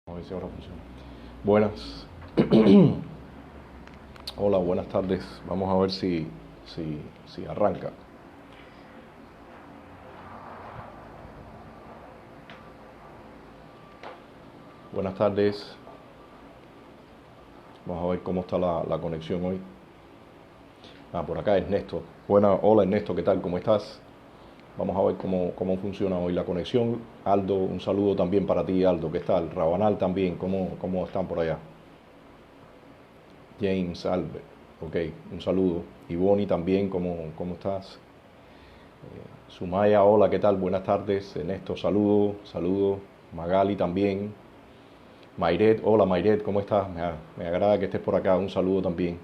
A ver si ahora funciona. Buenas. Hola, buenas tardes. Vamos a ver si arranca. Buenas tardes. Vamos a ver cómo está la conexión hoy. Por acá es Néstor. Hola Ernesto, ¿qué tal? ¿Cómo estás? Vamos a ver cómo funciona hoy la conexión. Aldo, un saludo también para ti, Aldo. ¿Qué tal? Rabanal también, ¿cómo están por allá? James, Albert, ok, un saludo. Y Bonnie también, ¿cómo estás? Sumaya, hola, ¿qué tal? Buenas tardes. Ernesto, saludo. Magali también. Mayret, hola Mayret, ¿cómo estás? Me agrada que estés por acá, un saludo también.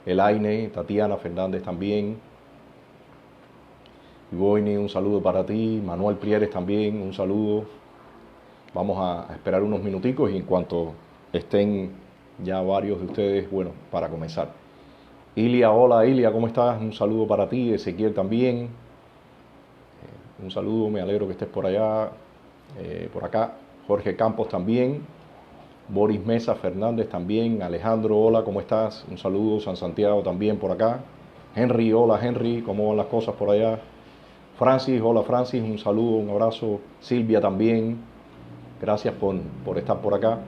Elaine, Tatiana Fernández también. Ivoine, un saludo para ti. Manuel Prieres también, un saludo. Vamos a esperar unos minuticos y en cuanto estén ya varios de ustedes, bueno, para comenzar. Ilia, hola Ilia, ¿cómo estás? Un saludo para ti. Ezequiel también. Un saludo, me alegro que estés por allá, por acá. Jorge Campos también. Boris Mesa Fernández también. Alejandro, hola, ¿cómo estás? Un saludo. San Santiago también por acá. Henry, hola Henry, ¿cómo van las cosas por allá? Francis, hola Francis, un saludo, un abrazo. Silvia también, gracias por estar por acá.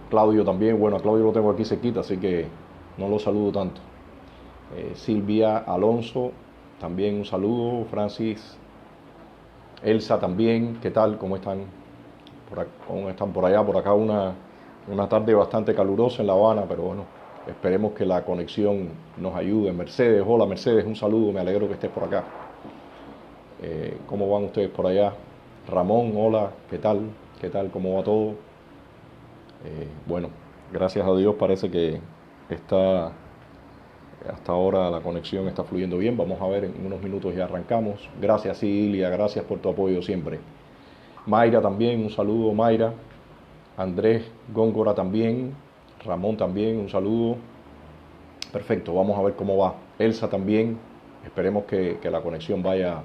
Claudio también, bueno, a Claudio lo tengo aquí cerquita, así que no lo saludo tanto. Silvia Alonso, también un saludo. Francis, Elsa también, ¿qué tal? ¿Cómo están? ¿Cómo están por allá? Por acá una tarde bastante calurosa en La Habana, pero bueno, esperemos que la conexión nos ayude. Mercedes, hola Mercedes, un saludo, me alegro que estés por acá. ¿Cómo van ustedes por allá? Ramón, hola, ¿qué tal? ¿Qué tal? ¿Cómo va todo? Bueno, gracias a Dios parece que está, hasta ahora la conexión está fluyendo bien. Vamos a ver, en unos minutos ya arrancamos. Gracias Silvia, gracias por tu apoyo siempre. Mayra también, un saludo Mayra. Andrés Góngora también. Ramón también, un saludo. Perfecto, vamos a ver cómo va. Elsa también. Esperemos que la conexión vaya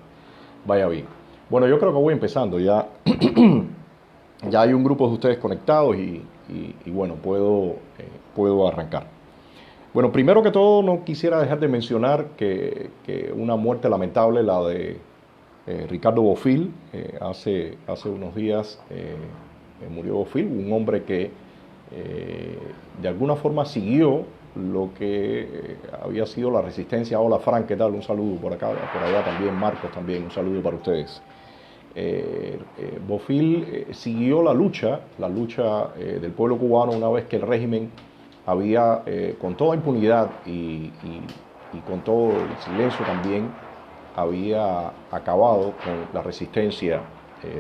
bien. Bueno, yo creo que voy empezando. Ya hay un grupo de ustedes conectados y bueno, puedo arrancar. Bueno, primero que todo no quisiera dejar de mencionar que una muerte lamentable, la de Ricardo Bofill, hace unos días murió Bofill, un hombre que de alguna forma siguió lo que había sido la resistencia. Hola Frank, ¿qué tal? Un saludo por acá, por allá también. Marcos también, un saludo para ustedes. Bofill siguió la lucha del pueblo cubano una vez que el régimen había, con toda impunidad y con todo el silencio también, había acabado con la resistencia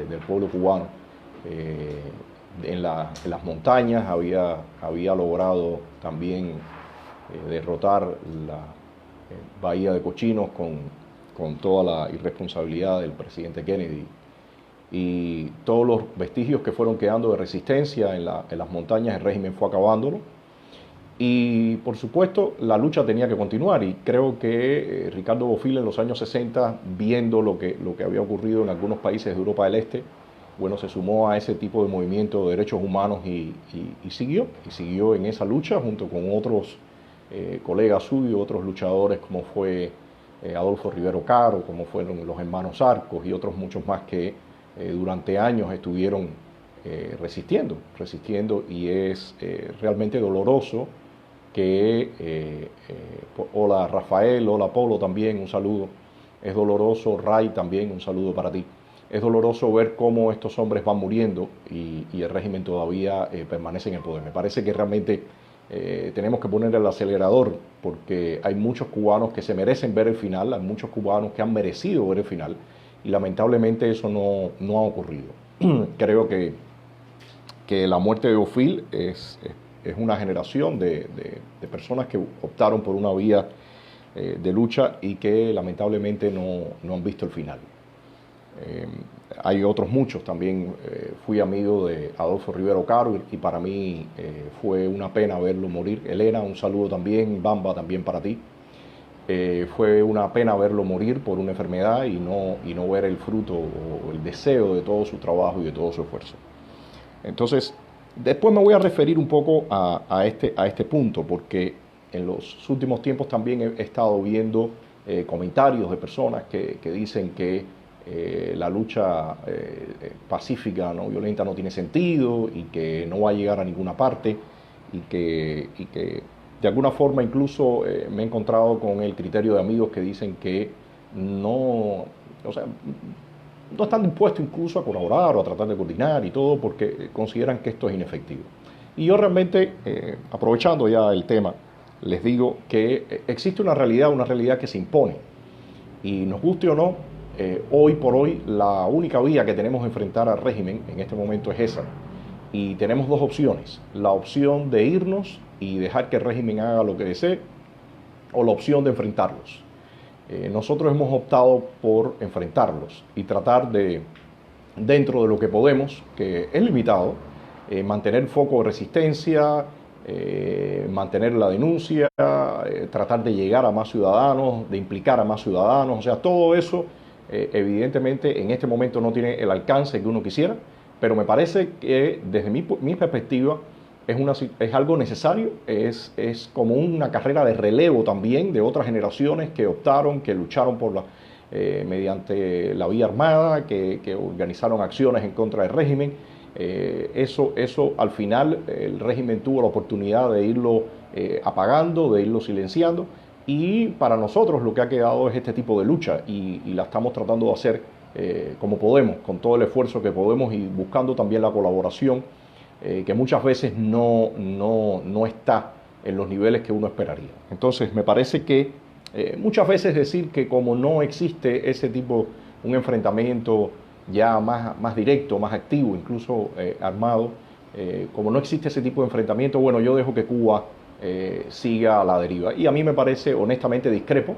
del pueblo cubano. En las montañas había logrado también derrotar la Bahía de Cochinos con toda la irresponsabilidad del presidente Kennedy. Y todos los vestigios que fueron quedando de resistencia en las montañas, el régimen fue acabándolo. Y por supuesto la lucha tenía que continuar, y creo que Ricardo Bofill en los años 60, viendo lo que había ocurrido en algunos países de Europa del Este, bueno, se sumó a ese tipo de movimiento de derechos humanos y siguió en esa lucha junto con otros colegas suyos, otros luchadores como fue Adolfo Rivero Caro, como fueron los hermanos Arcos y otros muchos más que durante años estuvieron resistiendo, y es realmente doloroso que, hola Rafael, hola Polo también, un saludo. Es doloroso, Ray también, un saludo para ti. Es doloroso ver cómo estos hombres van muriendo y el régimen todavía permanece en el poder. Me parece que realmente tenemos que poner el acelerador, porque hay muchos cubanos que se merecen ver el final, hay muchos cubanos que han merecido ver el final, y lamentablemente eso no ha ocurrido. Creo que la muerte de Bofill es una generación de personas que optaron por una vía de lucha y que lamentablemente no han visto el final. Hay otros muchos también. Fui amigo de Adolfo Rivero Caro y para mí fue una pena verlo morir. Elena, un saludo también. Bamba, también para ti. Fue una pena verlo morir por una enfermedad y no ver el fruto o el deseo de todo su trabajo y de todo su esfuerzo. Entonces, Después me voy a referir un poco a este punto, porque en los últimos tiempos también he estado viendo comentarios de personas que dicen que la lucha pacífica, no violenta, no tiene sentido y que no va a llegar a ninguna parte y que de alguna forma incluso me he encontrado con el criterio de amigos que dicen que no, o sea, no están dispuestos incluso a colaborar o a tratar de coordinar y todo porque consideran que esto es inefectivo. Y yo realmente, aprovechando ya el tema, les digo que existe una realidad que se impone. Y nos guste o no, hoy por hoy la única vía que tenemos de enfrentar al régimen en este momento es esa. Y tenemos dos opciones, la opción de irnos y dejar que el régimen haga lo que desee, o la opción de enfrentarlos. Nosotros hemos optado por enfrentarlos y tratar de, dentro de lo que podemos, que es limitado, mantener foco de resistencia, mantener la denuncia, tratar de llegar a más ciudadanos, de implicar a más ciudadanos, o sea, todo eso evidentemente en este momento no tiene el alcance que uno quisiera, pero me parece que desde mi perspectiva es algo necesario, es como una carrera de relevo también de otras generaciones que optaron, que lucharon por mediante la vía armada, que organizaron acciones en contra del régimen. Eso al final el régimen tuvo la oportunidad de irlo apagando, de irlo silenciando, y para nosotros lo que ha quedado es este tipo de lucha y la estamos tratando de hacer como podemos, con todo el esfuerzo que podemos y buscando también la colaboración que muchas veces no está en los niveles que uno esperaría. Entonces me parece que muchas veces decir que como no existe ese tipo, un enfrentamiento ya más directo, más activo, incluso armado, como no existe ese tipo de enfrentamiento, bueno, yo dejo que Cuba siga a la deriva. Y a mí me parece, honestamente, discrepo,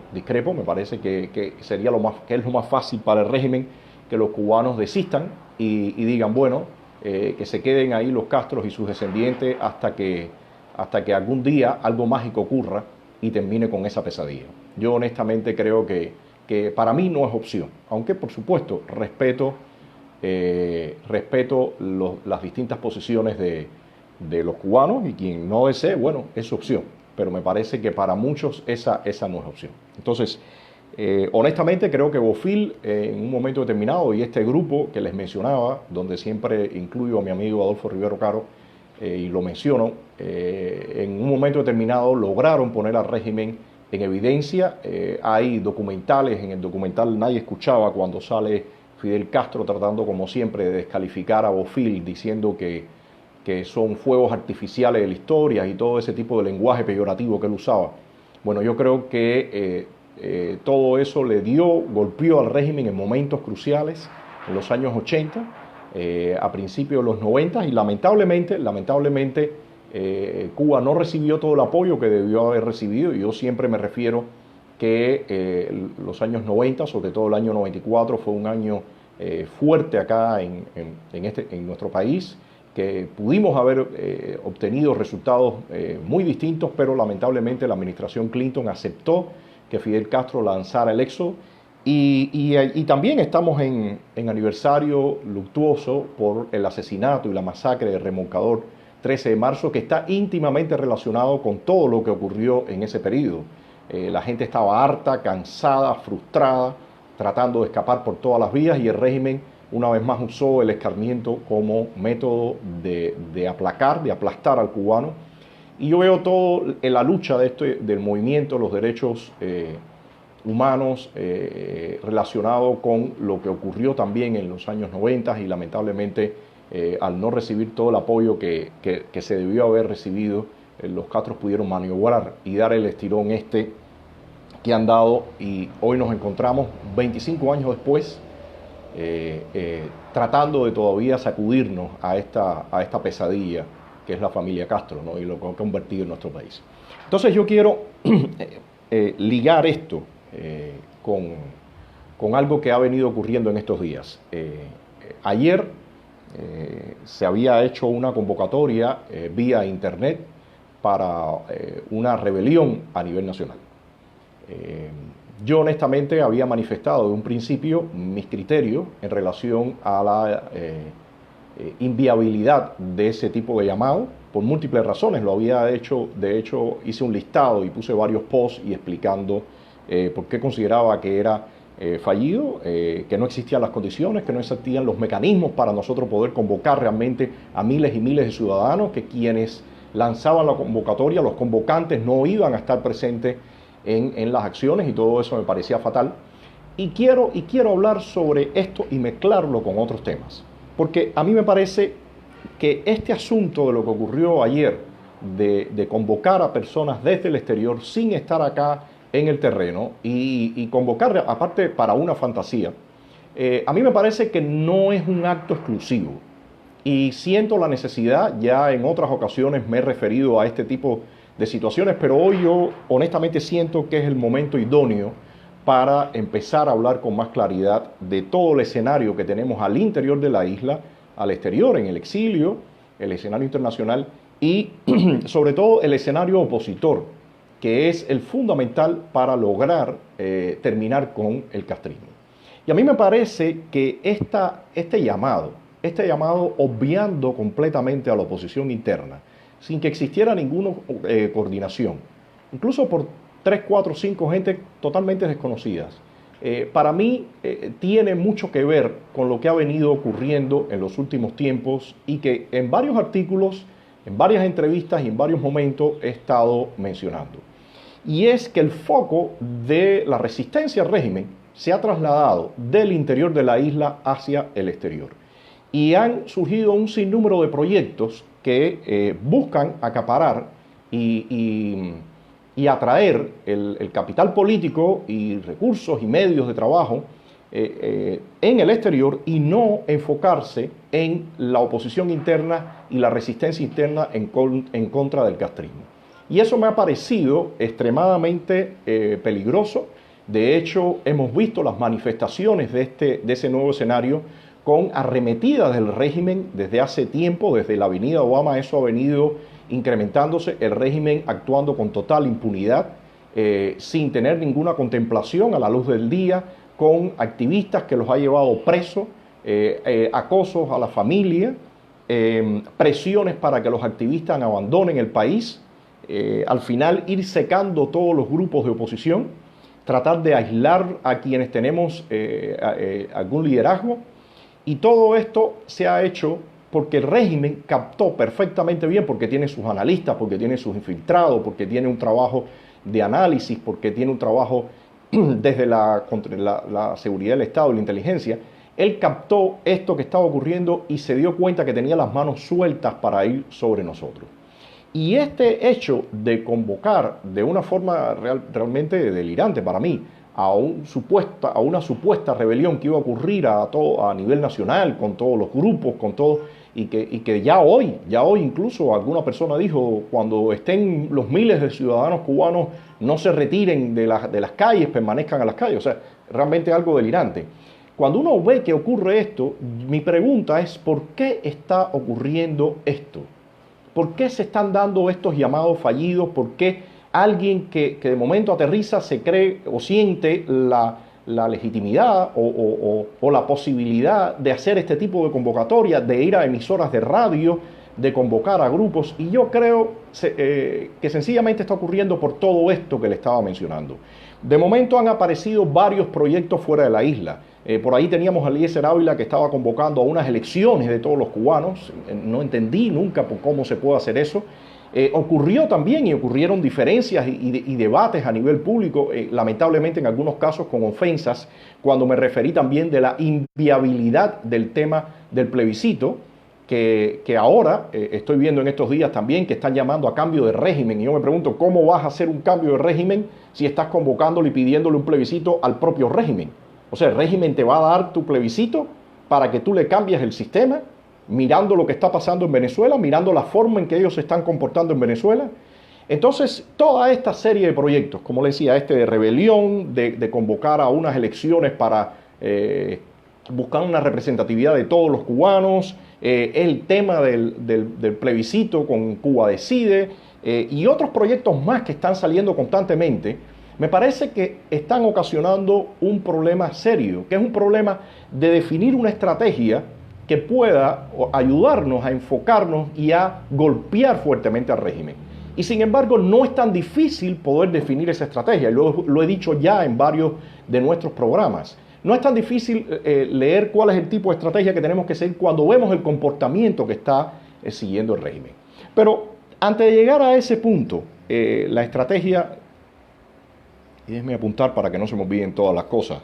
me parece que sería que es lo más fácil para el régimen que los cubanos desistan y digan, bueno, que se queden ahí los Castros y sus descendientes hasta que algún día algo mágico ocurra y termine con esa pesadilla. Yo honestamente creo que para mí no es opción, aunque por supuesto respeto las distintas posiciones de los cubanos y quien no desee, bueno, es su opción, pero me parece que para muchos esa no es opción. Entonces, honestamente creo que Bofil en un momento determinado y este grupo que les mencionaba, donde siempre incluyo a mi amigo Adolfo Rivero Caro y lo menciono, en un momento determinado lograron poner al régimen en evidencia. Hay documentales, en el documental nadie escuchaba cuando sale Fidel Castro tratando como siempre de descalificar a Bofil diciendo que son fuegos artificiales de la historia y todo ese tipo de lenguaje peyorativo que él usaba. Bueno, yo creo que todo eso golpeó al régimen en momentos cruciales, en los años 80, a principios de los 90, y lamentablemente Cuba no recibió todo el apoyo que debió haber recibido, y yo siempre me refiero que los años 90, sobre todo el año 94, fue un año fuerte acá en nuestro país, que pudimos haber obtenido resultados muy distintos, pero lamentablemente la administración Clinton aceptó que Fidel Castro lanzara el éxodo y también estamos en aniversario luctuoso por el asesinato y la masacre del remolcador 13 de marzo, que está íntimamente relacionado con todo lo que ocurrió en ese periodo. La gente estaba harta, cansada, frustrada, tratando de escapar por todas las vías, y el régimen una vez más usó el escarmiento como método de aplacar, de aplastar al cubano. Y yo veo todo en la lucha del movimiento de los derechos humanos relacionado con lo que ocurrió también en los años 90 y lamentablemente al no recibir todo el apoyo que se debió haber recibido, los Castros pudieron maniobrar y dar el estirón que han dado, y hoy nos encontramos 25 años después tratando de todavía sacudirnos a esta pesadilla que es la familia Castro, ¿no? Y lo que ha convertido en nuestro país. Entonces yo quiero ligar esto con algo que ha venido ocurriendo en estos días. Ayer se había hecho una convocatoria vía internet para una rebelión a nivel nacional. Yo honestamente había manifestado de un principio mis criterios en relación a inviabilidad de ese tipo de llamado por múltiples razones. Lo había hecho, de hecho hice un listado y puse varios posts y explicando por qué consideraba que era fallido, que no existían las condiciones, que no existían los mecanismos para nosotros poder convocar realmente a miles y miles de ciudadanos, que quienes lanzaban la convocatoria, los convocantes no iban a estar presentes en las acciones, y todo eso me parecía fatal. Y quiero hablar sobre esto y mezclarlo con otros temas, porque a mí me parece que este asunto de lo que ocurrió ayer, de convocar a personas desde el exterior sin estar acá en el terreno y convocar aparte para una fantasía, a mí me parece que no es un acto exclusivo, y siento la necesidad, ya en otras ocasiones me he referido a este tipo de situaciones, pero hoy yo honestamente siento que es el momento idóneo para empezar a hablar con más claridad de todo el escenario que tenemos al interior de la isla, al exterior, en el exilio, el escenario internacional y sobre todo el escenario opositor, que es el fundamental para lograr terminar con el castrismo. Y a mí me parece que este llamado, obviando completamente a la oposición interna, sin que existiera ninguna coordinación, incluso por 3, 4, 5 gente totalmente desconocidas, para mí tiene mucho que ver con lo que ha venido ocurriendo en los últimos tiempos y que en varios artículos, en varias entrevistas y en varios momentos he estado mencionando. Y es que el foco de la resistencia al régimen se ha trasladado del interior de la isla hacia el exterior. Y han surgido un sinnúmero de proyectos que buscan acaparar y atraer el capital político y recursos y medios de trabajo en el exterior, y no enfocarse en la oposición interna y la resistencia interna en contra del castrismo. Y eso me ha parecido extremadamente peligroso. De hecho, hemos visto las manifestaciones de ese nuevo escenario con arremetidas del régimen desde hace tiempo, desde la avenida Obama. Eso ha venido incrementándose, el régimen actuando con total impunidad, sin tener ninguna contemplación a la luz del día, con activistas que los ha llevado presos, acosos a la familia, presiones para que los activistas abandonen el país, al final ir secando todos los grupos de oposición, tratar de aislar a quienes tenemos algún liderazgo. Y todo esto se ha hecho porque el régimen captó perfectamente bien, porque tiene sus analistas, porque tiene sus infiltrados, porque tiene un trabajo de análisis, porque tiene un trabajo desde la seguridad del Estado y la inteligencia. Él captó esto que estaba ocurriendo y se dio cuenta que tenía las manos sueltas para ir sobre nosotros. Y este hecho de convocar de una forma realmente delirante para mí a una supuesta rebelión que iba a ocurrir a nivel nacional, con todos los grupos, con todo, y que ya hoy incluso alguna persona dijo, cuando estén los miles de ciudadanos cubanos, no se retiren de las calles, permanezcan en las calles. O sea, realmente algo delirante. Cuando uno ve que ocurre esto, mi pregunta es, ¿por qué está ocurriendo esto? ¿Por qué se están dando estos llamados fallidos? ¿Por qué alguien que de momento aterriza se cree o siente la legitimidad o la posibilidad de hacer este tipo de convocatoria, de ir a emisoras de radio, de convocar a grupos? Y yo creo que sencillamente está ocurriendo por todo esto que le estaba mencionando. De momento han aparecido varios proyectos fuera de la isla. Por ahí teníamos a Eliezer Ávila, que estaba convocando a unas elecciones de todos los cubanos. No entendí nunca por cómo se puede hacer eso. Ocurrió también y ocurrieron diferencias y debates a nivel público, lamentablemente en algunos casos con ofensas, cuando me referí también de la inviabilidad del tema del plebiscito, que ahora estoy viendo en estos días también que están llamando a cambio de régimen. Y yo me pregunto, ¿cómo vas a hacer un cambio de régimen si estás convocándole y pidiéndole un plebiscito al propio régimen? O sea, el régimen te va a dar tu plebiscito para que tú le cambies el sistema, mirando lo que está pasando en Venezuela, mirando la forma en que ellos se están comportando en Venezuela. Entonces, toda esta serie de proyectos, como le decía, de rebelión, de convocar a unas elecciones para buscar una representatividad de todos los cubanos, el tema del plebiscito con Cuba Decide, y otros proyectos más que están saliendo constantemente, me parece que están ocasionando un problema serio, que es un problema de definir una estrategia que pueda ayudarnos a enfocarnos y a golpear fuertemente al régimen. Y sin embargo, no es tan difícil poder definir esa estrategia. Lo he dicho ya en varios de nuestros programas. No es tan difícil leer cuál es el tipo de estrategia que tenemos que seguir cuando vemos el comportamiento que está siguiendo el régimen. Pero antes de llegar a ese punto, la estrategia, y déjenme apuntar para que no se me olviden todas las cosas,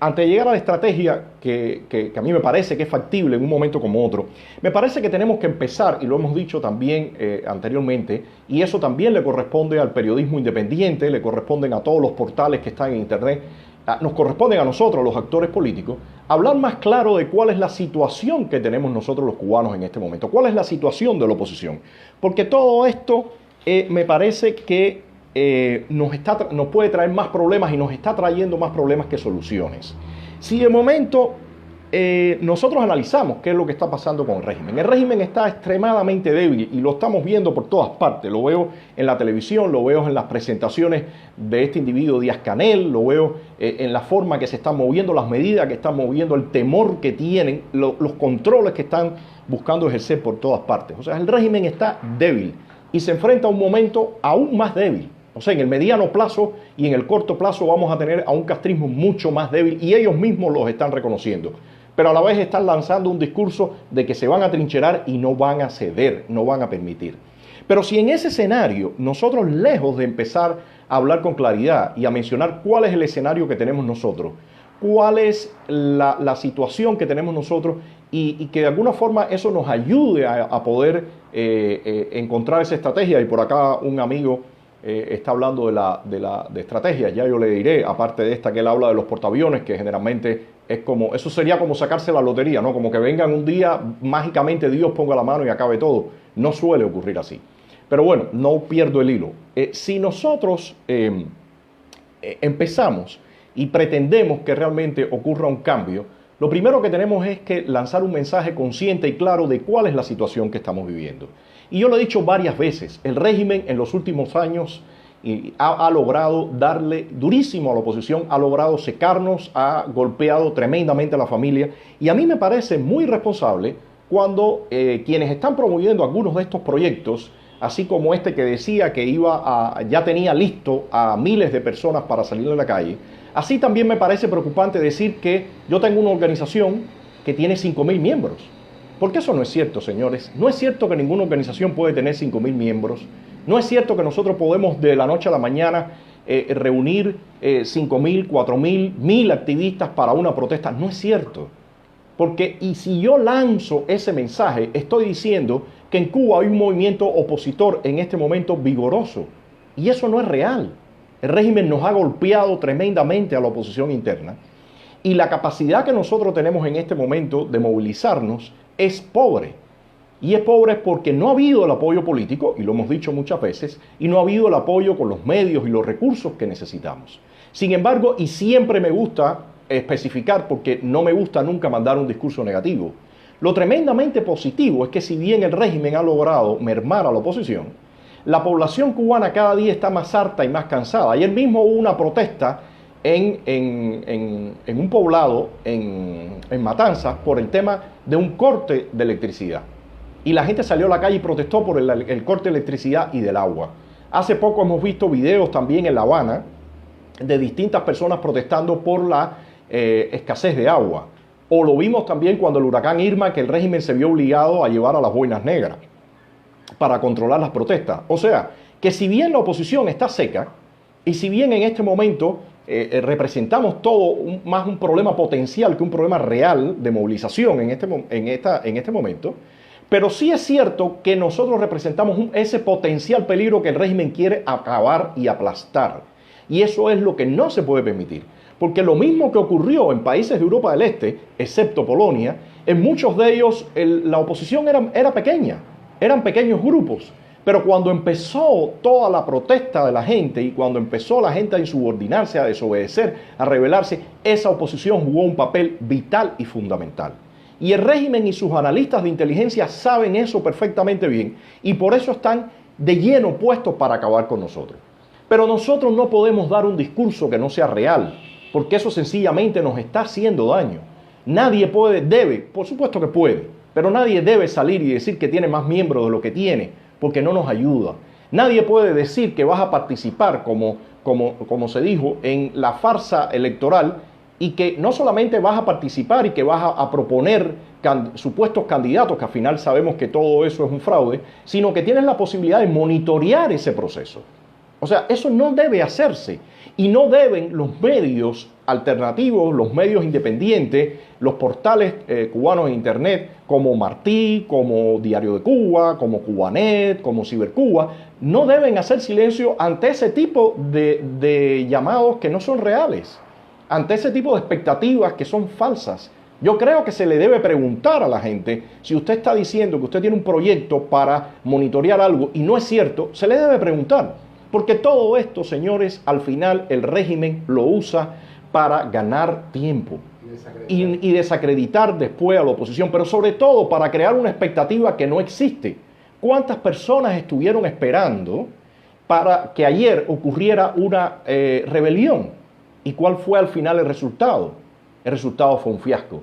antes de llegar a la estrategia que a mí me parece que es factible en un momento como otro, me parece que tenemos que empezar, y lo hemos dicho también anteriormente, y eso también le corresponde al periodismo independiente, le corresponden a todos los portales que están en internet, nos corresponden a nosotros, los actores políticos, hablar más claro de cuál es la situación que tenemos nosotros los cubanos en este momento, cuál es la situación de la oposición, porque todo esto me parece que nos puede traer más problemas y nos está trayendo más problemas que soluciones. Si de momento nosotros analizamos qué es lo que está pasando con el régimen está extremadamente débil y lo estamos viendo por todas partes. Lo veo en la televisión, lo veo en las presentaciones de este individuo Díaz-Canel, lo veo en la forma que se están moviendo, las medidas que están moviendo, el temor que tienen, los controles que están buscando ejercer por todas partes. O sea, el régimen está débil y se enfrenta a un momento aún más débil. O sea, en el mediano plazo y en el corto plazo vamos a tener a un castrismo mucho más débil y ellos mismos los están reconociendo. Pero a la vez están lanzando un discurso de que se van a trincherar y no van a ceder, no van a permitir. Pero si en ese escenario nosotros, lejos de empezar a hablar con claridad y a mencionar cuál es el escenario que tenemos nosotros, cuál es la situación que tenemos nosotros y que de alguna forma eso nos ayude a poder encontrar esa estrategia. Y por acá un amigo está hablando de estrategia, ya yo le diré, aparte de esta que él habla de los portaaviones, que generalmente es como, eso sería como sacarse la lotería, ¿no? Como que vengan un día, mágicamente Dios ponga la mano y acabe todo. No suele ocurrir así. Pero bueno, no pierdo el hilo. Si nosotros empezamos y pretendemos que realmente ocurra un cambio, lo primero que tenemos es que lanzar un mensaje consciente y claro de cuál es la situación que estamos viviendo. Y yo lo he dicho varias veces, el régimen en los últimos años ha logrado darle durísimo a la oposición, ha logrado secarnos, ha golpeado tremendamente a la familia. Y a mí me parece muy responsable cuando quienes están promoviendo algunos de estos proyectos, así como este que decía que ya tenía listo a miles de personas para salir a la calle, así también me parece preocupante decir que yo tengo una organización que tiene 5.000 miembros. Porque eso no es cierto, señores. No es cierto que ninguna organización puede tener 5.000 miembros. No es cierto que nosotros podemos de la noche a la mañana reunir 5.000, 4.000, 1.000 activistas para una protesta. No es cierto. Porque, y si yo lanzo ese mensaje, estoy diciendo que en Cuba hay un movimiento opositor en este momento vigoroso. Y eso no es real. El régimen nos ha golpeado tremendamente a la oposición interna. Y la capacidad que nosotros tenemos en este momento de movilizarnos es pobre. Y es pobre porque no ha habido el apoyo político, y lo hemos dicho muchas veces, y no ha habido el apoyo con los medios y los recursos que necesitamos. Sin embargo, y siempre me gusta especificar porque no me gusta nunca mandar un discurso negativo, lo tremendamente positivo es que si bien el régimen ha logrado mermar a la oposición, la población cubana cada día está más harta y más cansada. Ayer mismo hubo una protesta en un poblado, en Matanzas, por el tema de un corte de electricidad. Y la gente salió a la calle y protestó por el corte de electricidad y del agua. Hace poco hemos visto videos también en La Habana de distintas personas protestando por la escasez de agua. O lo vimos también cuando el huracán Irma, que el régimen se vio obligado a llevar a las boinas negras para controlar las protestas. O sea, que si bien la oposición está seca, y si bien en este momento representamos todo más un problema potencial que un problema real de movilización en este momento, pero sí es cierto que nosotros representamos ese potencial peligro que el régimen quiere acabar y aplastar. Y eso es lo que no se puede permitir. Porque lo mismo que ocurrió en países de Europa del Este, excepto Polonia, en muchos de ellos la oposición era pequeña, eran pequeños grupos. Pero cuando empezó toda la protesta de la gente y cuando empezó la gente a insubordinarse, a desobedecer, a rebelarse, esa oposición jugó un papel vital y fundamental. Y el régimen y sus analistas de inteligencia saben eso perfectamente bien y por eso están de lleno puestos para acabar con nosotros. Pero nosotros no podemos dar un discurso que no sea real, porque eso sencillamente nos está haciendo daño. Nadie debe, por supuesto que puede, pero nadie debe salir y decir que tiene más miembros de lo que tiene, porque no nos ayuda. Nadie puede decir que vas a participar, como se dijo, en la farsa electoral, y que no solamente vas a participar y que vas a proponer supuestos candidatos, que al final sabemos que todo eso es un fraude, sino que tienes la posibilidad de monitorear ese proceso. O sea, eso no debe hacerse, y no deben los medios alternativos, los medios independientes, los portales cubanos en internet, como Martí, como Diario de Cuba, como Cubanet, como Cibercuba, no deben hacer silencio ante ese tipo de llamados que no son reales, ante ese tipo de expectativas que son falsas. Yo creo que se le debe preguntar a la gente, si usted está diciendo que usted tiene un proyecto para monitorear algo y no es cierto, se le debe preguntar. Porque todo esto, señores, al final el régimen lo usa para ganar tiempo y desacreditar después a la oposición, pero sobre todo para crear una expectativa que no existe. ¿Cuántas personas estuvieron esperando para que ayer ocurriera una rebelión? ¿Y cuál fue al final el resultado? El resultado fue un fiasco.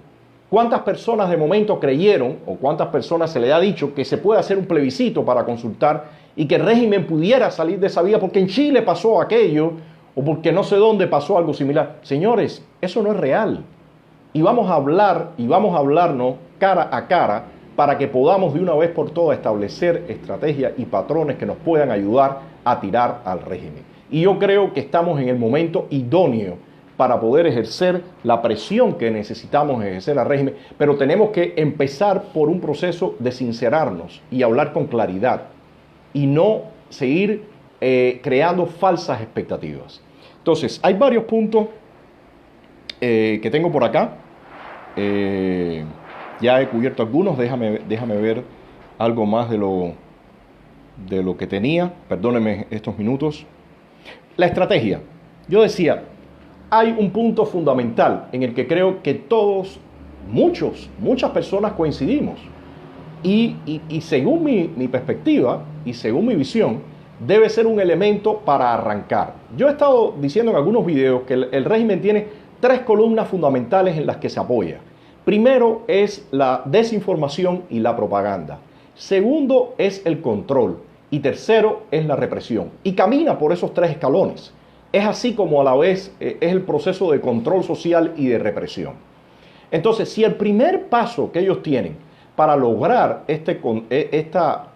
¿Cuántas personas de momento creyeron, o cuántas personas se le ha dicho que se puede hacer un plebiscito para consultar y que el régimen pudiera salir de esa vía porque en Chile pasó aquello o porque no sé dónde pasó algo similar? Señores, eso no es real. Y vamos a hablar y vamos a hablarnos cara a cara para que podamos de una vez por todas establecer estrategias y patrones que nos puedan ayudar a tirar al régimen. Y yo creo que estamos en el momento idóneo para poder ejercer la presión que necesitamos ejercer al régimen, pero tenemos que empezar por un proceso de sincerarnos y hablar con claridad y no seguir creando falsas expectativas. Entonces, hay varios puntos que tengo por acá. Ya he cubierto algunos, déjame ver algo más de lo que tenía. Perdónenme estos minutos. La estrategia. Yo decía, hay un punto fundamental en el que creo que todos, muchas personas coincidimos. Y según mi perspectiva y según mi visión, debe ser un elemento para arrancar. Yo he estado diciendo en algunos videos que el régimen tiene 3 columnas fundamentales en las que se apoya. Primero es la desinformación y la propaganda. Segundo es el control. Y tercero es la represión. Y camina por esos 3 escalones. Es así como a la vez es el proceso de control social y de represión. Entonces, si el primer paso que ellos tienen para lograr esta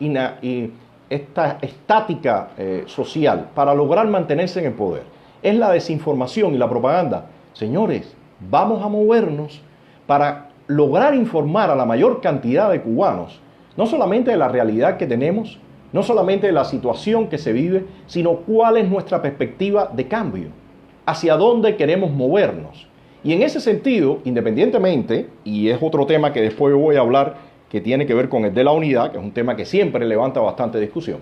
estática social, para lograr mantenerse en el poder, es la desinformación y la propaganda, señores, vamos a movernos para lograr informar a la mayor cantidad de cubanos, no solamente de la realidad que tenemos, no solamente de la situación que se vive, sino cuál es nuestra perspectiva de cambio, hacia dónde queremos movernos. Y en ese sentido, independientemente, y es otro tema que después voy a hablar, que tiene que ver con el de la unidad, que es un tema que siempre levanta bastante discusión,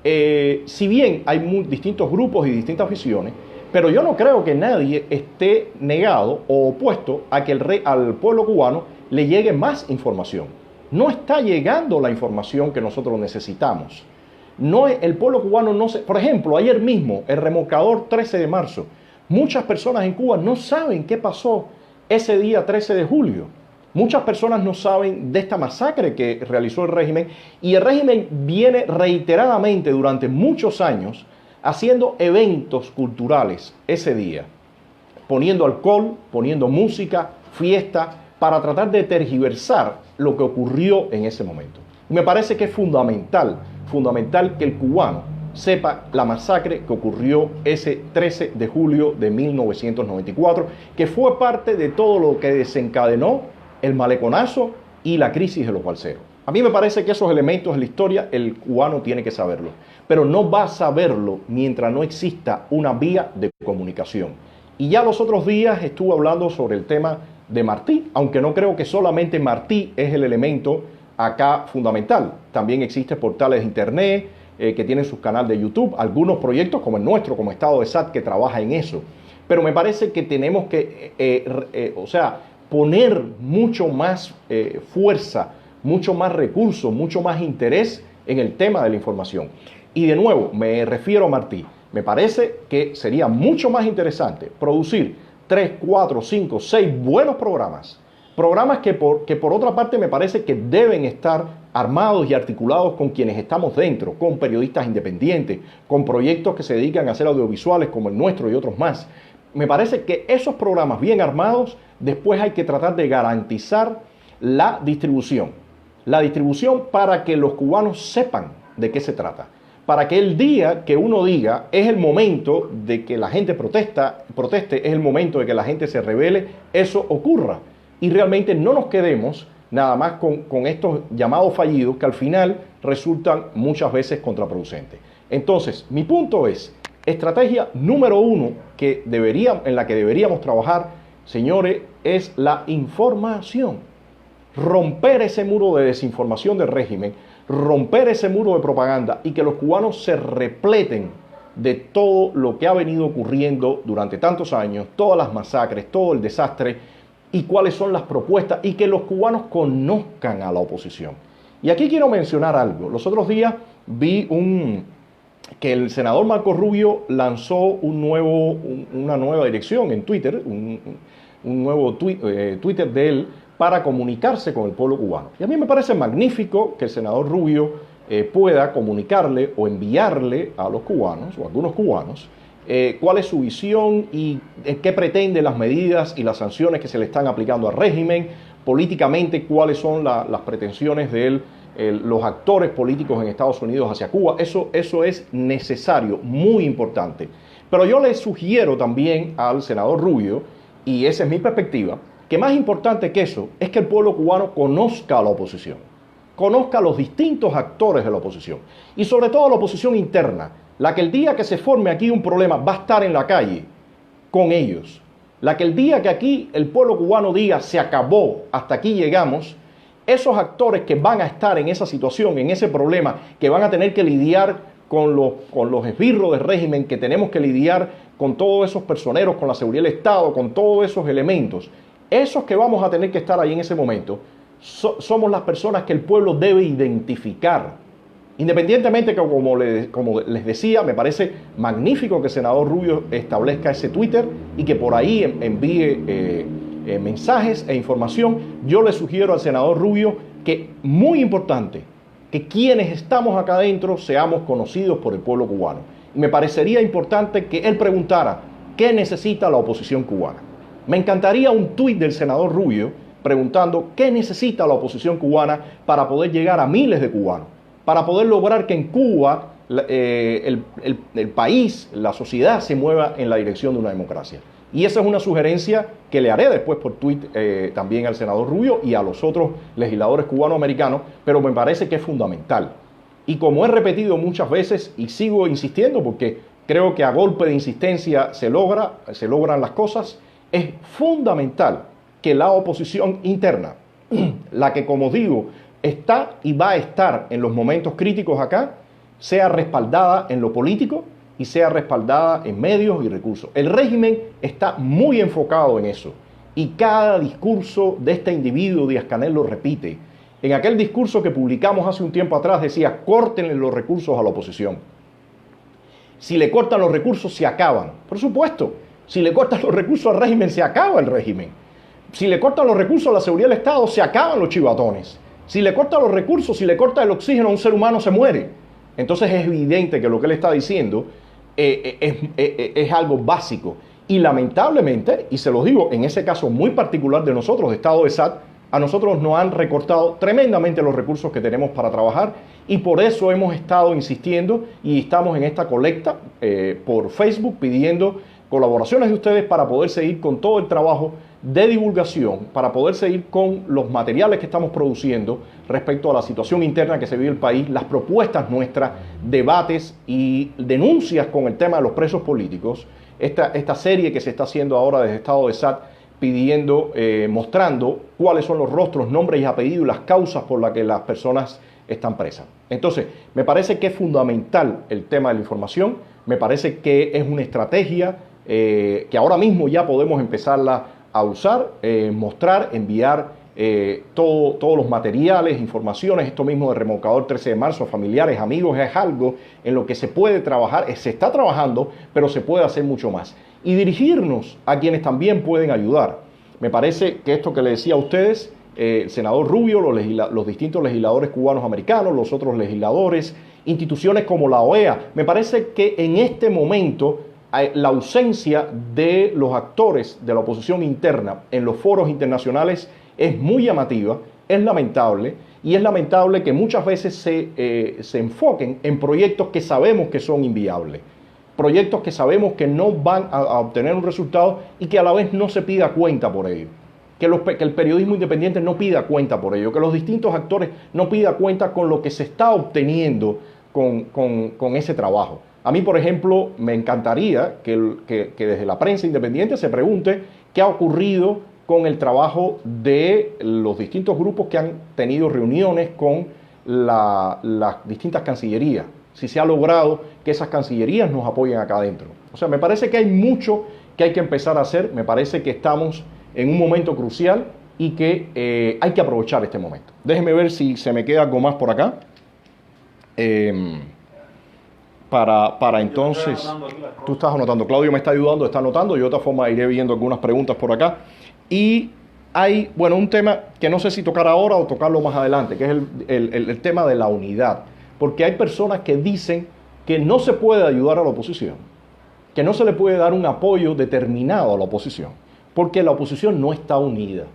si bien hay distintos grupos y distintas visiones, pero yo no creo que nadie esté negado o opuesto a que al pueblo cubano le llegue más información. No está llegando la información que nosotros necesitamos. El pueblo cubano no se... Por ejemplo, ayer mismo, el remolcador 13 de marzo, muchas personas en Cuba no saben qué pasó ese día 13 de julio. Muchas personas no saben de esta masacre que realizó el régimen, y el régimen viene reiteradamente durante muchos años haciendo eventos culturales ese día, poniendo alcohol, poniendo música, fiesta, para tratar de tergiversar lo que ocurrió en ese momento. Y me parece que es fundamental que el cubano sepa la masacre que ocurrió ese 13 de julio de 1994, que fue parte de todo lo que desencadenó el maleconazo y la crisis de los balseros. A mí me parece que esos elementos de la historia el cubano tiene que saberlo, pero no va a saberlo mientras no exista una vía de comunicación. Y ya los otros días estuve hablando sobre el tema de Martí, aunque no creo que solamente Martí es el elemento acá fundamental. También existen portales de internet que tienen sus canales de YouTube, algunos proyectos como el nuestro, como Estado de SAT, que trabaja en eso. Pero me parece que tenemos que, poner mucho más fuerza, mucho más recursos, mucho más interés en el tema de la información. Y de nuevo, me refiero a Martí. Me parece que sería mucho más interesante producir 3, 4, 5, 6 buenos programas, Programas que por otra parte me parece que deben estar armados y articulados con quienes estamos dentro, con periodistas independientes, con proyectos que se dedican a hacer audiovisuales como el nuestro y otros más. Me parece que esos programas bien armados, después hay que tratar de garantizar la distribución para que los cubanos sepan de qué se trata. Para que el día que uno diga es el momento de que la gente proteste, es el momento de que la gente se rebele, eso ocurra. Y realmente no nos quedemos nada más con estos llamados fallidos que al final resultan muchas veces contraproducentes. Entonces, mi punto es, estrategia número 1 en la que deberíamos trabajar, señores, es la información. Romper ese muro de desinformación del régimen, romper ese muro de propaganda y que los cubanos se repleten de todo lo que ha venido ocurriendo durante tantos años, todas las masacres, todo el desastre y cuáles son las propuestas y que los cubanos conozcan a la oposición. Y aquí quiero mencionar algo. Los otros días vi que el senador Marco Rubio lanzó una nueva dirección en Twitter, un nuevo Twitter de él para comunicarse con el pueblo cubano. Y a mí me parece magnífico que el senador Rubio pueda comunicarle o enviarle a los cubanos o a algunos cubanos cuál es su visión y qué pretende las medidas y las sanciones que se le están aplicando al régimen, políticamente cuáles son las pretensiones de los actores políticos en Estados Unidos hacia Cuba. Eso es necesario, muy importante. Pero yo le sugiero también al senador Rubio, y esa es mi perspectiva, que más importante que eso es que el pueblo cubano conozca a la oposición, conozca a los distintos actores de la oposición y sobre todo a la oposición interna, la que el día que se forme aquí un problema va a estar en la calle con ellos, la que el día que aquí el pueblo cubano diga se acabó, hasta aquí llegamos, esos actores que van a estar en esa situación, en ese problema, que van a tener que lidiar con los esbirros del régimen, que tenemos que lidiar con todos esos personeros, con la seguridad del Estado, con todos esos elementos, esos que vamos a tener que estar ahí en ese momento, somos las personas que el pueblo debe identificar. Independientemente que, como les decía, me parece magnífico que el senador Rubio establezca ese Twitter y que por ahí envíe mensajes e información. Yo le sugiero al senador Rubio que, muy importante, que quienes estamos acá adentro seamos conocidos por el pueblo cubano. Y me parecería importante que él preguntara qué necesita la oposición cubana. Me encantaría un tuit del senador Rubio preguntando qué necesita la oposición cubana para poder llegar a miles de cubanos, para poder lograr que en Cuba el país, la sociedad se mueva en la dirección de una democracia. Y esa es una sugerencia que le haré después por tuit también al senador Rubio y a los otros legisladores cubano-americanos, pero me parece que es fundamental. Y como he repetido muchas veces y sigo insistiendo porque creo que a golpe de insistencia se logran las cosas, es fundamental que la oposición interna, la que como digo está y va a estar en los momentos críticos acá, sea respaldada en lo político y sea respaldada en medios y recursos. El régimen está muy enfocado en eso y cada discurso de este individuo, Díaz-Canel, lo repite. En aquel discurso que publicamos hace un tiempo atrás decía, córtenle los recursos a la oposición. Si le cortan los recursos, se acaban. Por supuesto, si le cortan los recursos al régimen, se acaba el régimen. Si le cortan los recursos a la seguridad del Estado, se acaban los chivatones. Si le cortan los recursos, si le corta el oxígeno a un ser humano, se muere. Entonces es evidente que lo que él está diciendo es algo básico. Y lamentablemente, y se lo digo, en ese caso muy particular de nosotros, de Estado de SAT, a nosotros nos han recortado tremendamente los recursos que tenemos para trabajar y por eso hemos estado insistiendo y estamos en esta colecta por Facebook pidiendo colaboraciones de ustedes para poder seguir con todo el trabajo de divulgación, para poder seguir con los materiales que estamos produciendo respecto a la situación interna que se vive en el país, las propuestas nuestras, debates y denuncias con el tema de los presos políticos, esta serie que se está haciendo ahora desde Estado de SAT, pidiendo, mostrando cuáles son los rostros, nombres y apellidos y las causas por las que las personas están presas. Entonces, me parece que es fundamental el tema de la información, me parece que es una estrategia que ahora mismo ya podemos empezarla a usar, mostrar, enviar todos los materiales, informaciones, esto mismo de Remolcador 13 de marzo, a familiares, amigos, es algo en lo que se puede trabajar, se está trabajando, pero se puede hacer mucho más. Y dirigirnos a quienes también pueden ayudar. Me parece que esto que le decía a ustedes, el senador Rubio, los distintos legisladores cubanos americanos, los otros legisladores, instituciones como la OEA, me parece que en este momento la ausencia de los actores de la oposición interna en los foros internacionales es muy llamativa, es lamentable, y es lamentable que muchas veces se enfoquen en proyectos que sabemos que son inviables, proyectos que sabemos que no van a obtener un resultado y que a la vez no se pida cuenta por ello. Que el periodismo independiente no pida cuenta por ello, que los distintos actores no pida cuenta con lo que se está obteniendo con ese trabajo. A mí, por ejemplo, me encantaría que desde la prensa independiente se pregunte qué ha ocurrido con el trabajo de los distintos grupos que han tenido reuniones con las distintas cancillerías. Si se ha logrado que esas cancillerías nos apoyen acá adentro. O sea, me parece que hay mucho que hay que empezar a hacer. Me parece que estamos en un momento crucial y que hay que aprovechar este momento. Déjeme ver si se me queda algo más por acá. Para entonces, tú estás anotando, Claudio me está ayudando, está anotando, yo de otra forma iré viendo algunas preguntas por acá. Y hay, bueno, un tema que no sé si tocar ahora o tocarlo más adelante, que es el tema de la unidad. Porque hay personas que dicen que no se puede ayudar a la oposición, que no se le puede dar un apoyo determinado a la oposición, porque la oposición no está unida.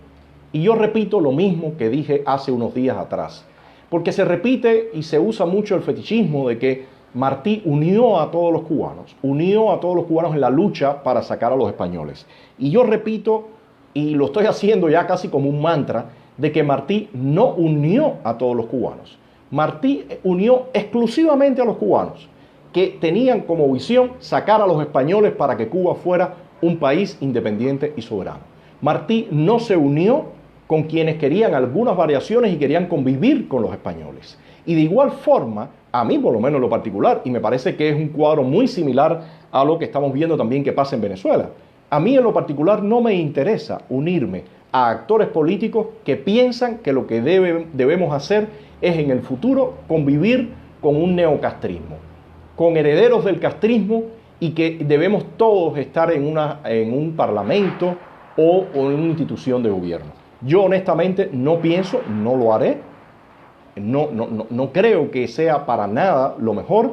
Y yo repito lo mismo que dije hace unos días atrás, porque se repite y se usa mucho el fetichismo de que Martí unió a todos los cubanos en la lucha para sacar a los españoles. Y yo repito, y lo estoy haciendo ya casi como un mantra, de que Martí no unió a todos los cubanos. Martí unió exclusivamente a los cubanos, que tenían como visión sacar a los españoles para que Cuba fuera un país independiente y soberano. Martí no se unió con quienes querían algunas variaciones y querían convivir con los españoles. Y de igual forma, a mí por lo menos en lo particular, y me parece que es un cuadro muy similar a lo que estamos viendo también que pasa en Venezuela, a mí en lo particular no me interesa unirme a actores políticos que piensan que lo que debemos hacer es en el futuro convivir con un neocastrismo, con herederos del castrismo, y que debemos todos estar en un parlamento o en una institución de gobierno. Yo honestamente no pienso, no lo haré, no creo que sea para nada lo mejor.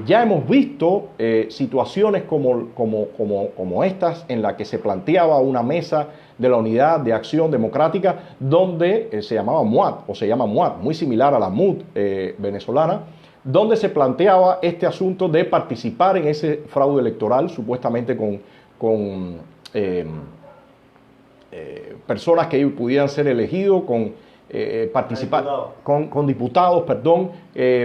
Ya hemos visto situaciones como estas en la que se planteaba una mesa de la Unidad de Acción Democrática donde se llamaba MUAD, o se llama MUAD, muy similar a la MUD venezolana, donde se planteaba este asunto de participar en ese fraude electoral, supuestamente con personas que pudieran ser elegidos, participar con diputados,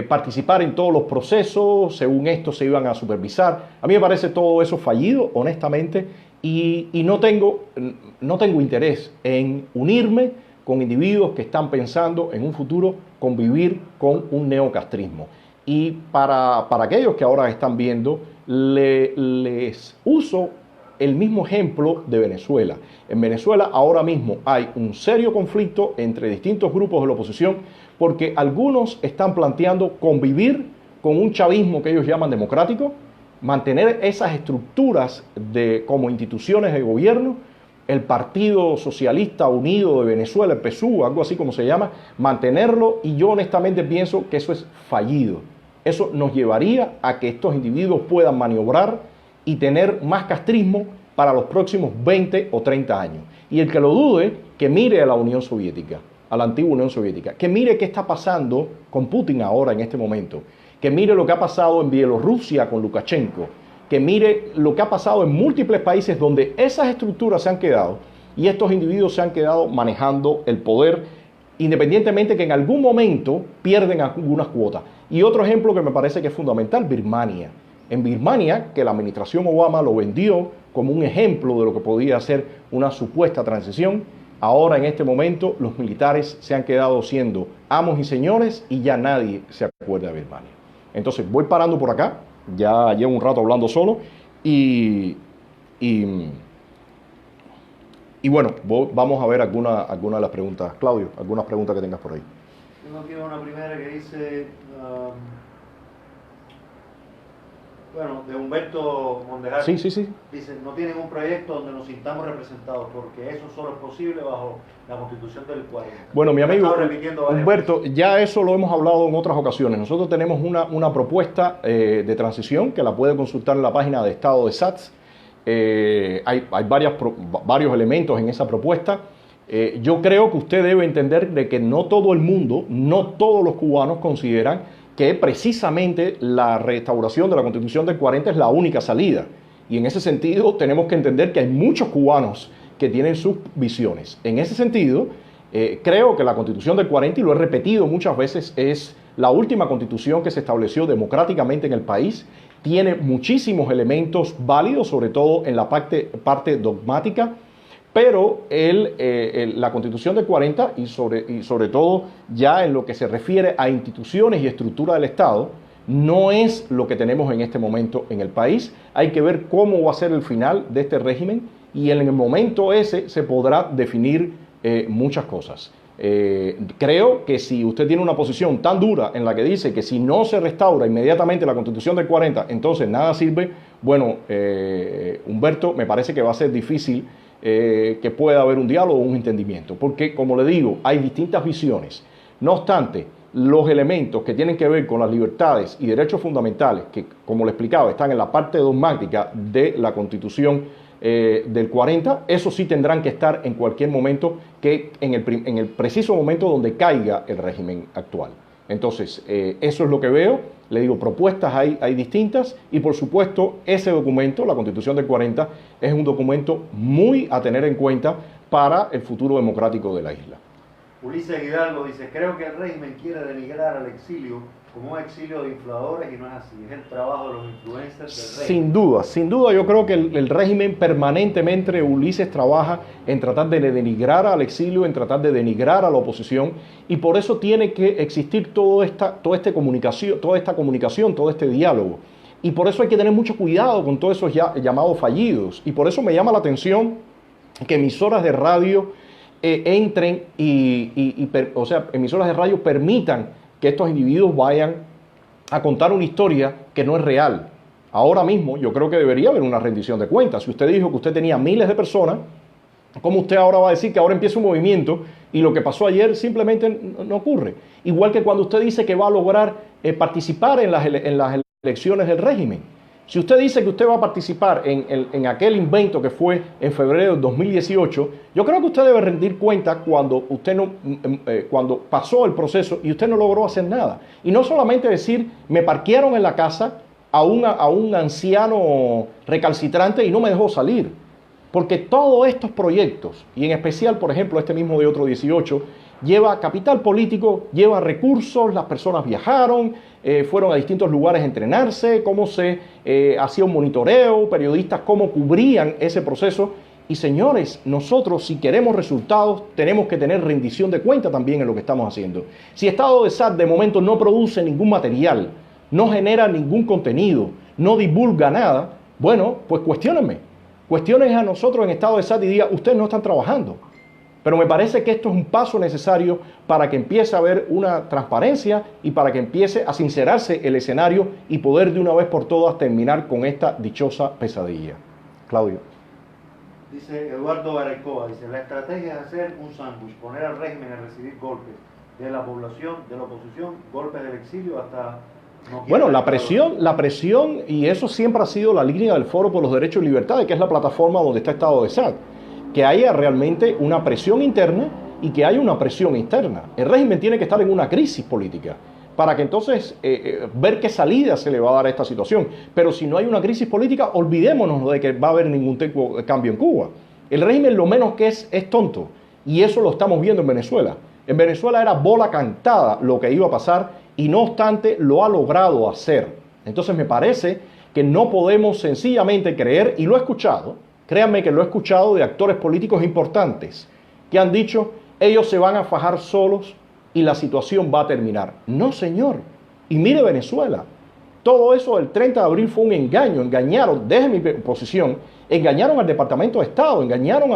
participar en todos los procesos, según esto se iban a supervisar. A mí me parece todo eso fallido, honestamente, y no tengo interés en unirme con individuos que están pensando en un futuro convivir con un neocastrismo. Y para aquellos que ahora están viendo, les uso el mismo ejemplo de Venezuela. En Venezuela ahora mismo hay un serio conflicto entre distintos grupos de la oposición porque algunos están planteando convivir con un chavismo que ellos llaman democrático, mantener esas estructuras como instituciones de gobierno, el Partido Socialista Unido de Venezuela, el PSUV, algo así como se llama, mantenerlo, y yo honestamente pienso que eso es fallido. Eso nos llevaría a que estos individuos puedan maniobrar y tener más castrismo para los próximos 20 o 30 años. Y el que lo dude, que mire a la Unión Soviética, a la antigua Unión Soviética, que mire qué está pasando con Putin ahora en este momento, que mire lo que ha pasado en Bielorrusia con Lukashenko, que mire lo que ha pasado en múltiples países donde esas estructuras se han quedado y estos individuos se han quedado manejando el poder, independientemente que en algún momento pierden algunas cuotas. Y otro ejemplo que me parece que es fundamental, Birmania. En Birmania, que la administración Obama lo vendió como un ejemplo de lo que podía ser una supuesta transición, ahora en este momento los militares se han quedado siendo amos y señores y ya nadie se acuerda de Birmania. Entonces voy parando por acá, ya llevo un rato hablando solo y bueno, vamos a ver alguna de las preguntas. Claudio, algunas preguntas que tengas por ahí. Tengo aquí una primera que dice... Bueno, de Humberto Mondejar. Sí, sí, sí. Dice, no tienen un proyecto donde nos sintamos representados, porque eso solo es posible bajo la Constitución del 40. Bueno, mi amigo Humberto, veces. ya eso lo hemos hablado en otras ocasiones. Nosotros tenemos una propuesta de transición que la puede consultar en la página de Estado de SATS. Hay varios elementos en esa propuesta. Yo creo que usted debe entender de que no todo el mundo, no todos los cubanos consideran que precisamente la restauración de la Constitución del 40 es la única salida. Y en ese sentido tenemos que entender que hay muchos cubanos que tienen sus visiones. En ese sentido, creo que la Constitución del 40, y lo he repetido muchas veces, es la última constitución que se estableció democráticamente en el país. Tiene muchísimos elementos válidos, sobre todo en la parte dogmática, pero la Constitución del 40 y sobre todo ya en lo que se refiere a instituciones y estructura del Estado, no es lo que tenemos en este momento en el país. Hay que ver cómo va a ser el final de este régimen y en el momento ese se podrá definir muchas cosas. Creo que si usted tiene una posición tan dura en la que dice que si no se restaura inmediatamente la Constitución del 40, entonces nada sirve, bueno, Humberto, me parece que va a ser difícil que pueda haber un diálogo o un entendimiento, porque como le digo, hay distintas visiones. No obstante, los elementos que tienen que ver con las libertades y derechos fundamentales, que como le explicaba, están en la parte dogmática de la Constitución del 40, eso sí tendrán que estar en cualquier momento, que en el preciso momento donde caiga el régimen actual. Entonces, eso es lo que veo. Le digo, propuestas hay distintas y por supuesto ese documento, la Constitución del 40, es un documento muy a tener en cuenta para el futuro democrático de la isla. Ulises Hidalgo dice, creo que el régimen quiere denigrar al exilio como un exilio de infladores y no es así, es el trabajo de los influencers del régimen. Sin duda yo creo que el régimen permanentemente, Ulises, trabaja en tratar de denigrar al exilio, en tratar de denigrar a la oposición y por eso tiene que existir toda esta comunicación, todo este diálogo. Y por eso hay que tener mucho cuidado con todos esos llamados fallidos. Y por eso me llama la atención que emisoras de radio entren emisoras de radio permitan que estos individuos vayan a contar una historia que no es real. Ahora mismo yo creo que debería haber una rendición de cuentas. Si usted dijo que usted tenía miles de personas, ¿cómo usted ahora va a decir que ahora empieza un movimiento y lo que pasó ayer simplemente no ocurre? Igual que cuando usted dice que va a lograr participar en las elecciones del régimen. Si usted dice que usted va a participar en aquel invento que fue en febrero de 2018, yo creo que usted debe rendir cuenta cuando cuando pasó el proceso y usted no logró hacer nada. Y no solamente decir, me parquearon en la casa a un anciano recalcitrante y no me dejó salir. Porque todos estos proyectos, y en especial, por ejemplo, este mismo de otro 18, lleva capital político, lleva recursos, las personas viajaron, fueron a distintos lugares a entrenarse, cómo se hacía un monitoreo, periodistas cómo cubrían ese proceso. Y señores, nosotros si queremos resultados tenemos que tener rendición de cuenta también en lo que estamos haciendo. Si Estado de SAT de momento no produce ningún material, no genera ningún contenido, no divulga nada, bueno, pues cuestiónenme. Cuestionen a nosotros en Estado de SAT y digan, ustedes no están trabajando. Pero me parece que esto es un paso necesario para que empiece a haber una transparencia y para que empiece a sincerarse el escenario y poder de una vez por todas terminar con esta dichosa pesadilla. Claudio. Dice Eduardo Baraycoa, dice, la estrategia es hacer un sándwich, poner al régimen a recibir golpes de la población, de la oposición, golpes del exilio hasta... Bueno, la presión, y eso siempre ha sido la línea del Foro por los Derechos y Libertades, que es la plataforma donde está Estado de SAT. Que haya realmente una presión interna y que haya una presión externa. El régimen tiene que estar en una crisis política para que entonces ver qué salida se le va a dar a esta situación. Pero si no hay una crisis política, olvidémonos de que va a haber ningún tipo de cambio en Cuba. El régimen lo menos que es tonto y eso lo estamos viendo en Venezuela. En Venezuela era bola cantada lo que iba a pasar y no obstante lo ha logrado hacer. Entonces me parece que no podemos sencillamente creer, y lo he escuchado, créanme que lo he escuchado de actores políticos importantes que han dicho, ellos se van a fajar solos y la situación va a terminar. No, señor. Y mire Venezuela. Todo eso del 30 de abril fue un engaño. Engañaron, desde mi posición, engañaron al Departamento de Estado, engañaron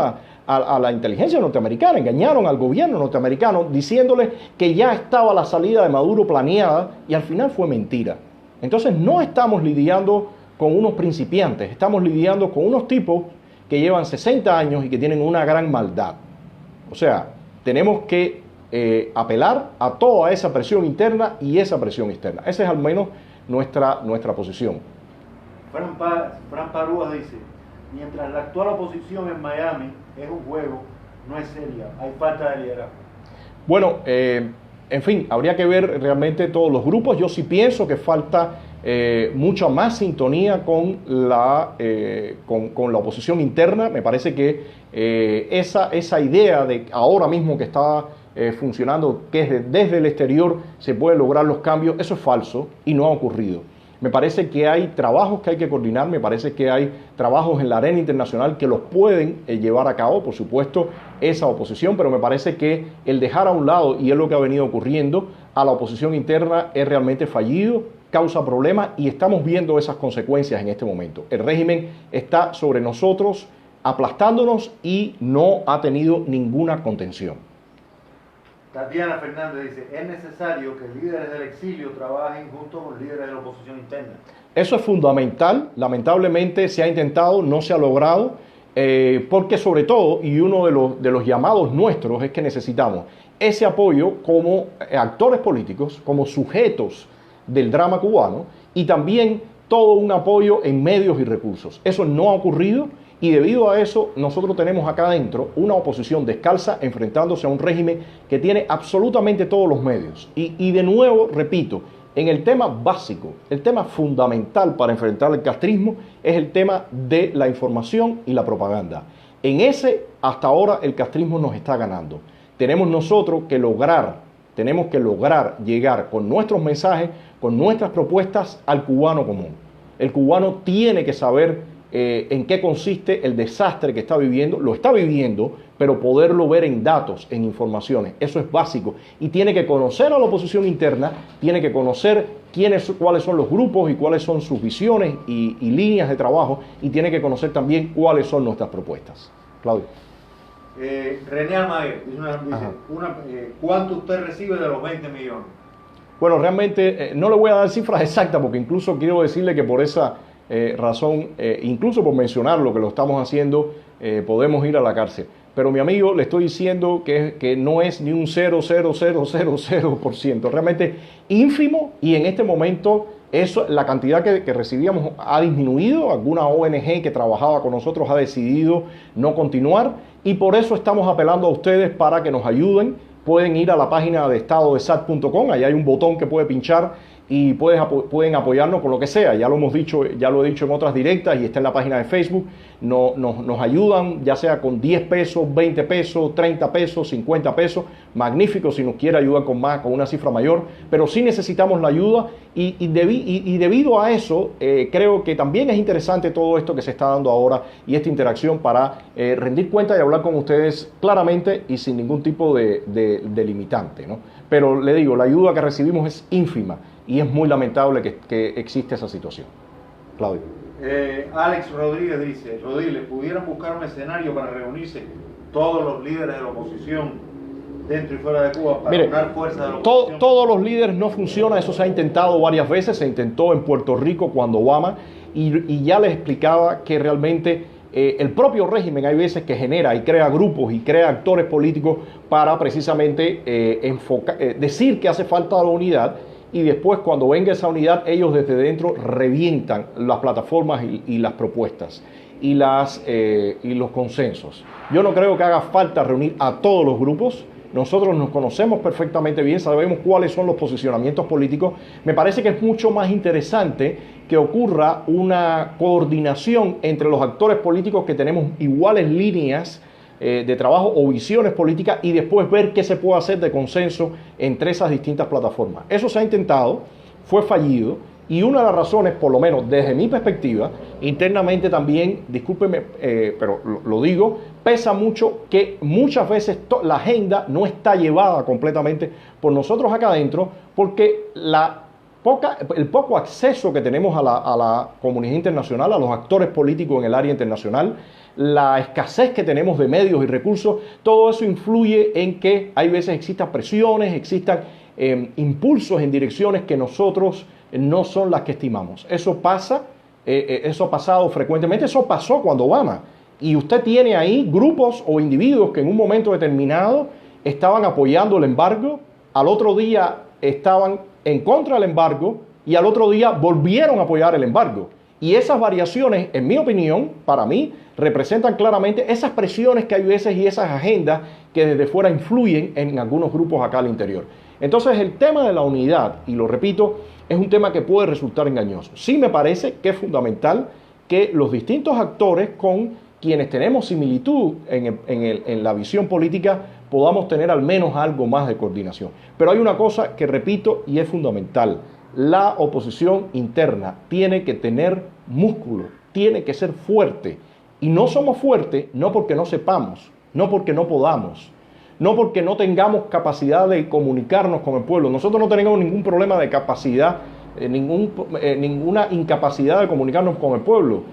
a la inteligencia norteamericana, engañaron al gobierno norteamericano diciéndole que ya estaba la salida de Maduro planeada y al final fue mentira. Entonces no estamos lidiando con unos principiantes, estamos lidiando con unos tipos que llevan 60 años y que tienen una gran maldad. O sea, tenemos que apelar a toda esa presión interna y esa presión externa. Esa es al menos nuestra posición. Fran Parúa dice, mientras la actual oposición en Miami es un juego, no es seria, hay falta de liderazgo. Bueno, en fin, habría que ver realmente todos los grupos. Yo sí pienso que falta mucha más sintonía con la oposición interna. Me parece que esa idea de ahora mismo que está funcionando, que desde el exterior se pueden lograr los cambios, eso es falso y no ha ocurrido. Me parece que hay trabajos que hay que coordinar, me parece que hay trabajos en la arena internacional que los pueden llevar a cabo, por supuesto, esa oposición, pero me parece que el dejar a un lado, y es lo que ha venido ocurriendo, a la oposición interna es realmente fallido, causa problemas y estamos viendo esas consecuencias en este momento. El régimen está sobre nosotros, aplastándonos y no ha tenido ninguna contención. Tatiana Fernández dice, es necesario que líderes del exilio trabajen junto con líderes de la oposición interna. Eso es fundamental, lamentablemente se ha intentado, no se ha logrado, porque sobre todo, y uno de los llamados nuestros es que necesitamos ese apoyo como actores políticos, como sujetos del drama cubano y también todo un apoyo en medios y recursos. Eso no ha ocurrido. Y debido a eso, nosotros tenemos acá adentro una oposición descalza enfrentándose a un régimen que tiene absolutamente todos los medios. Y de nuevo, repito, en el tema básico, el tema fundamental para enfrentar el castrismo es el tema de la información y la propaganda. En ese, hasta ahora, el castrismo nos está ganando. Tenemos que lograr llegar con nuestros mensajes, con nuestras propuestas al cubano común. El cubano tiene que saber en qué consiste el desastre que está viviendo, lo está viviendo, pero poderlo ver en datos, en informaciones, eso es básico. Y tiene que conocer a la oposición interna, tiene que conocer cuáles son los grupos y cuáles son sus visiones y líneas de trabajo, y tiene que conocer también cuáles son nuestras propuestas. Claudio. René Almaguer dice, ¿cuánto usted recibe de los 20 millones? Bueno, realmente no le voy a dar cifras exactas, porque incluso quiero decirle que por esa razón, incluso por mencionar lo que lo estamos haciendo, podemos ir a la cárcel. Pero mi amigo, le estoy diciendo que no es ni un 0,0000%, realmente ínfimo, y en este momento la cantidad que recibíamos ha disminuido. Alguna ONG que trabajaba con nosotros ha decidido no continuar y por eso estamos apelando a ustedes para que nos ayuden. Pueden ir a la página de estadodesat.com, ahí hay un botón que puede pinchar y pueden apoyarnos con lo que sea. Ya lo hemos dicho, ya lo he dicho en otras directas y está en la página de Facebook. Nos ayudan, ya sea con 10 pesos, 20 pesos, 30 pesos, 50 pesos. Magnífico si nos quiere ayudar con más, con una cifra mayor, pero sí necesitamos la ayuda y debido a eso creo que también es interesante todo esto que se está dando ahora y esta interacción para rendir cuenta y hablar con ustedes claramente y sin ningún tipo de limitante, ¿no? Pero le digo, la ayuda que recibimos es ínfima y es muy lamentable que existe esa situación. Claudio. Alex Rodríguez dice, Rodiles, ¿pudieran buscar un escenario para reunirse todos los líderes de la oposición dentro y fuera de Cuba para unar fuerzas de la oposición? Todos los líderes no funciona, eso se ha intentado varias veces, se intentó en Puerto Rico cuando Obama y ya les explicaba que realmente el propio régimen hay veces que genera y crea grupos y crea actores políticos para precisamente decir que hace falta la unidad y después cuando venga esa unidad ellos desde dentro revientan las plataformas y las propuestas y los consensos. Yo no creo que haga falta reunir a todos los grupos. Nosotros nos conocemos perfectamente bien, sabemos cuáles son los posicionamientos políticos. Me parece que es mucho más interesante que ocurra una coordinación entre los actores políticos que tenemos iguales líneas de trabajo o visiones políticas y después ver qué se puede hacer de consenso entre esas distintas plataformas. Eso se ha intentado, fue fallido y una de las razones, por lo menos desde mi perspectiva, internamente también, discúlpeme, pero lo digo, pesa mucho que muchas veces la agenda no está llevada completamente por nosotros acá adentro porque el poco acceso que tenemos a la comunidad internacional, a los actores políticos en el área internacional, la escasez que tenemos de medios y recursos, todo eso influye en que hay veces existan presiones, existan impulsos en direcciones que nosotros no son las que estimamos. Eso pasa Eso ha pasado frecuentemente, eso pasó cuando Obama. Y usted tiene ahí grupos o individuos que en un momento determinado estaban apoyando el embargo, al otro día estaban en contra del embargo y al otro día volvieron a apoyar el embargo. Y esas variaciones, en mi opinión, para mí, representan claramente esas presiones que hay veces y esas agendas que desde fuera influyen en algunos grupos acá al interior. Entonces el tema de la unidad, y lo repito, es un tema que puede resultar engañoso. Sí me parece que es fundamental que los distintos actores con quienes tenemos similitud en la visión política podamos tener al menos algo más de coordinación. Pero hay una cosa que repito y es fundamental. La oposición interna tiene que tener músculo, tiene que ser fuerte. Y no somos fuertes no porque no sepamos, no porque no podamos, no porque no tengamos capacidad de comunicarnos con el pueblo. Nosotros no tenemos ningún problema de capacidad, ninguna incapacidad de comunicarnos con el pueblo.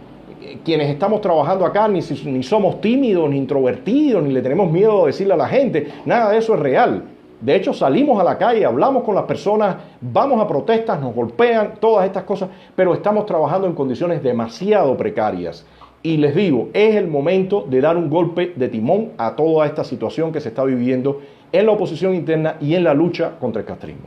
Quienes estamos trabajando acá ni somos tímidos, ni introvertidos, ni le tenemos miedo a decirle a la gente. Nada de eso es real. De hecho, salimos a la calle, hablamos con las personas, vamos a protestas, nos golpean, todas estas cosas, pero estamos trabajando en condiciones demasiado precarias. Y les digo, es el momento de dar un golpe de timón a toda esta situación que se está viviendo en la oposición interna y en la lucha contra el castrismo.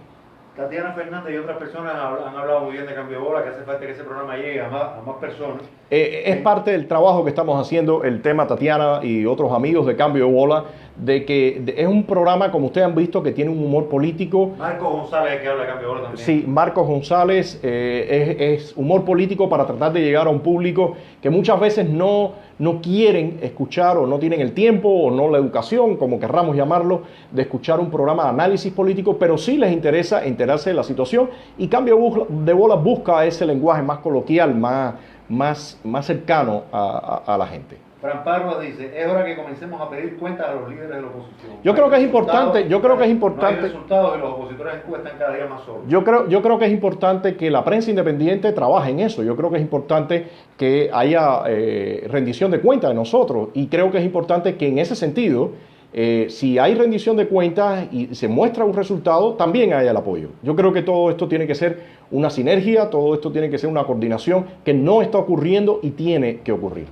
Tatiana Fernández y otras personas han hablado muy bien de Cambio de Bola, que hace falta que ese programa llegue a más personas. Es parte del trabajo que estamos haciendo, el tema Tatiana y otros amigos de Cambio de Bola, de que es un programa, como ustedes han visto, que tiene un humor político. Marcos González, que habla de Cambio de Bola también. Sí, Marcos González es humor político para tratar de llegar a un público que muchas veces no quieren escuchar o no tienen el tiempo o no la educación, como querramos llamarlo, de escuchar un programa de análisis político, pero sí les interesa enterarse de la situación y Cambio de Bola busca ese lenguaje más coloquial, más cercano a la gente. Fran Parva dice, es hora que comencemos a pedir cuentas a los líderes de la oposición. Yo creo que es importante. No hay resultados y los opositores en Cuba están cada día más solos. Yo creo que es importante que la prensa independiente trabaje en eso. Yo creo que es importante que haya rendición de cuentas de nosotros. Y creo que es importante que en ese sentido, si hay rendición de cuentas y se muestra un resultado, también haya el apoyo. Yo creo que todo esto tiene que ser una sinergia, todo esto tiene que ser una coordinación que no está ocurriendo y tiene que ocurrir.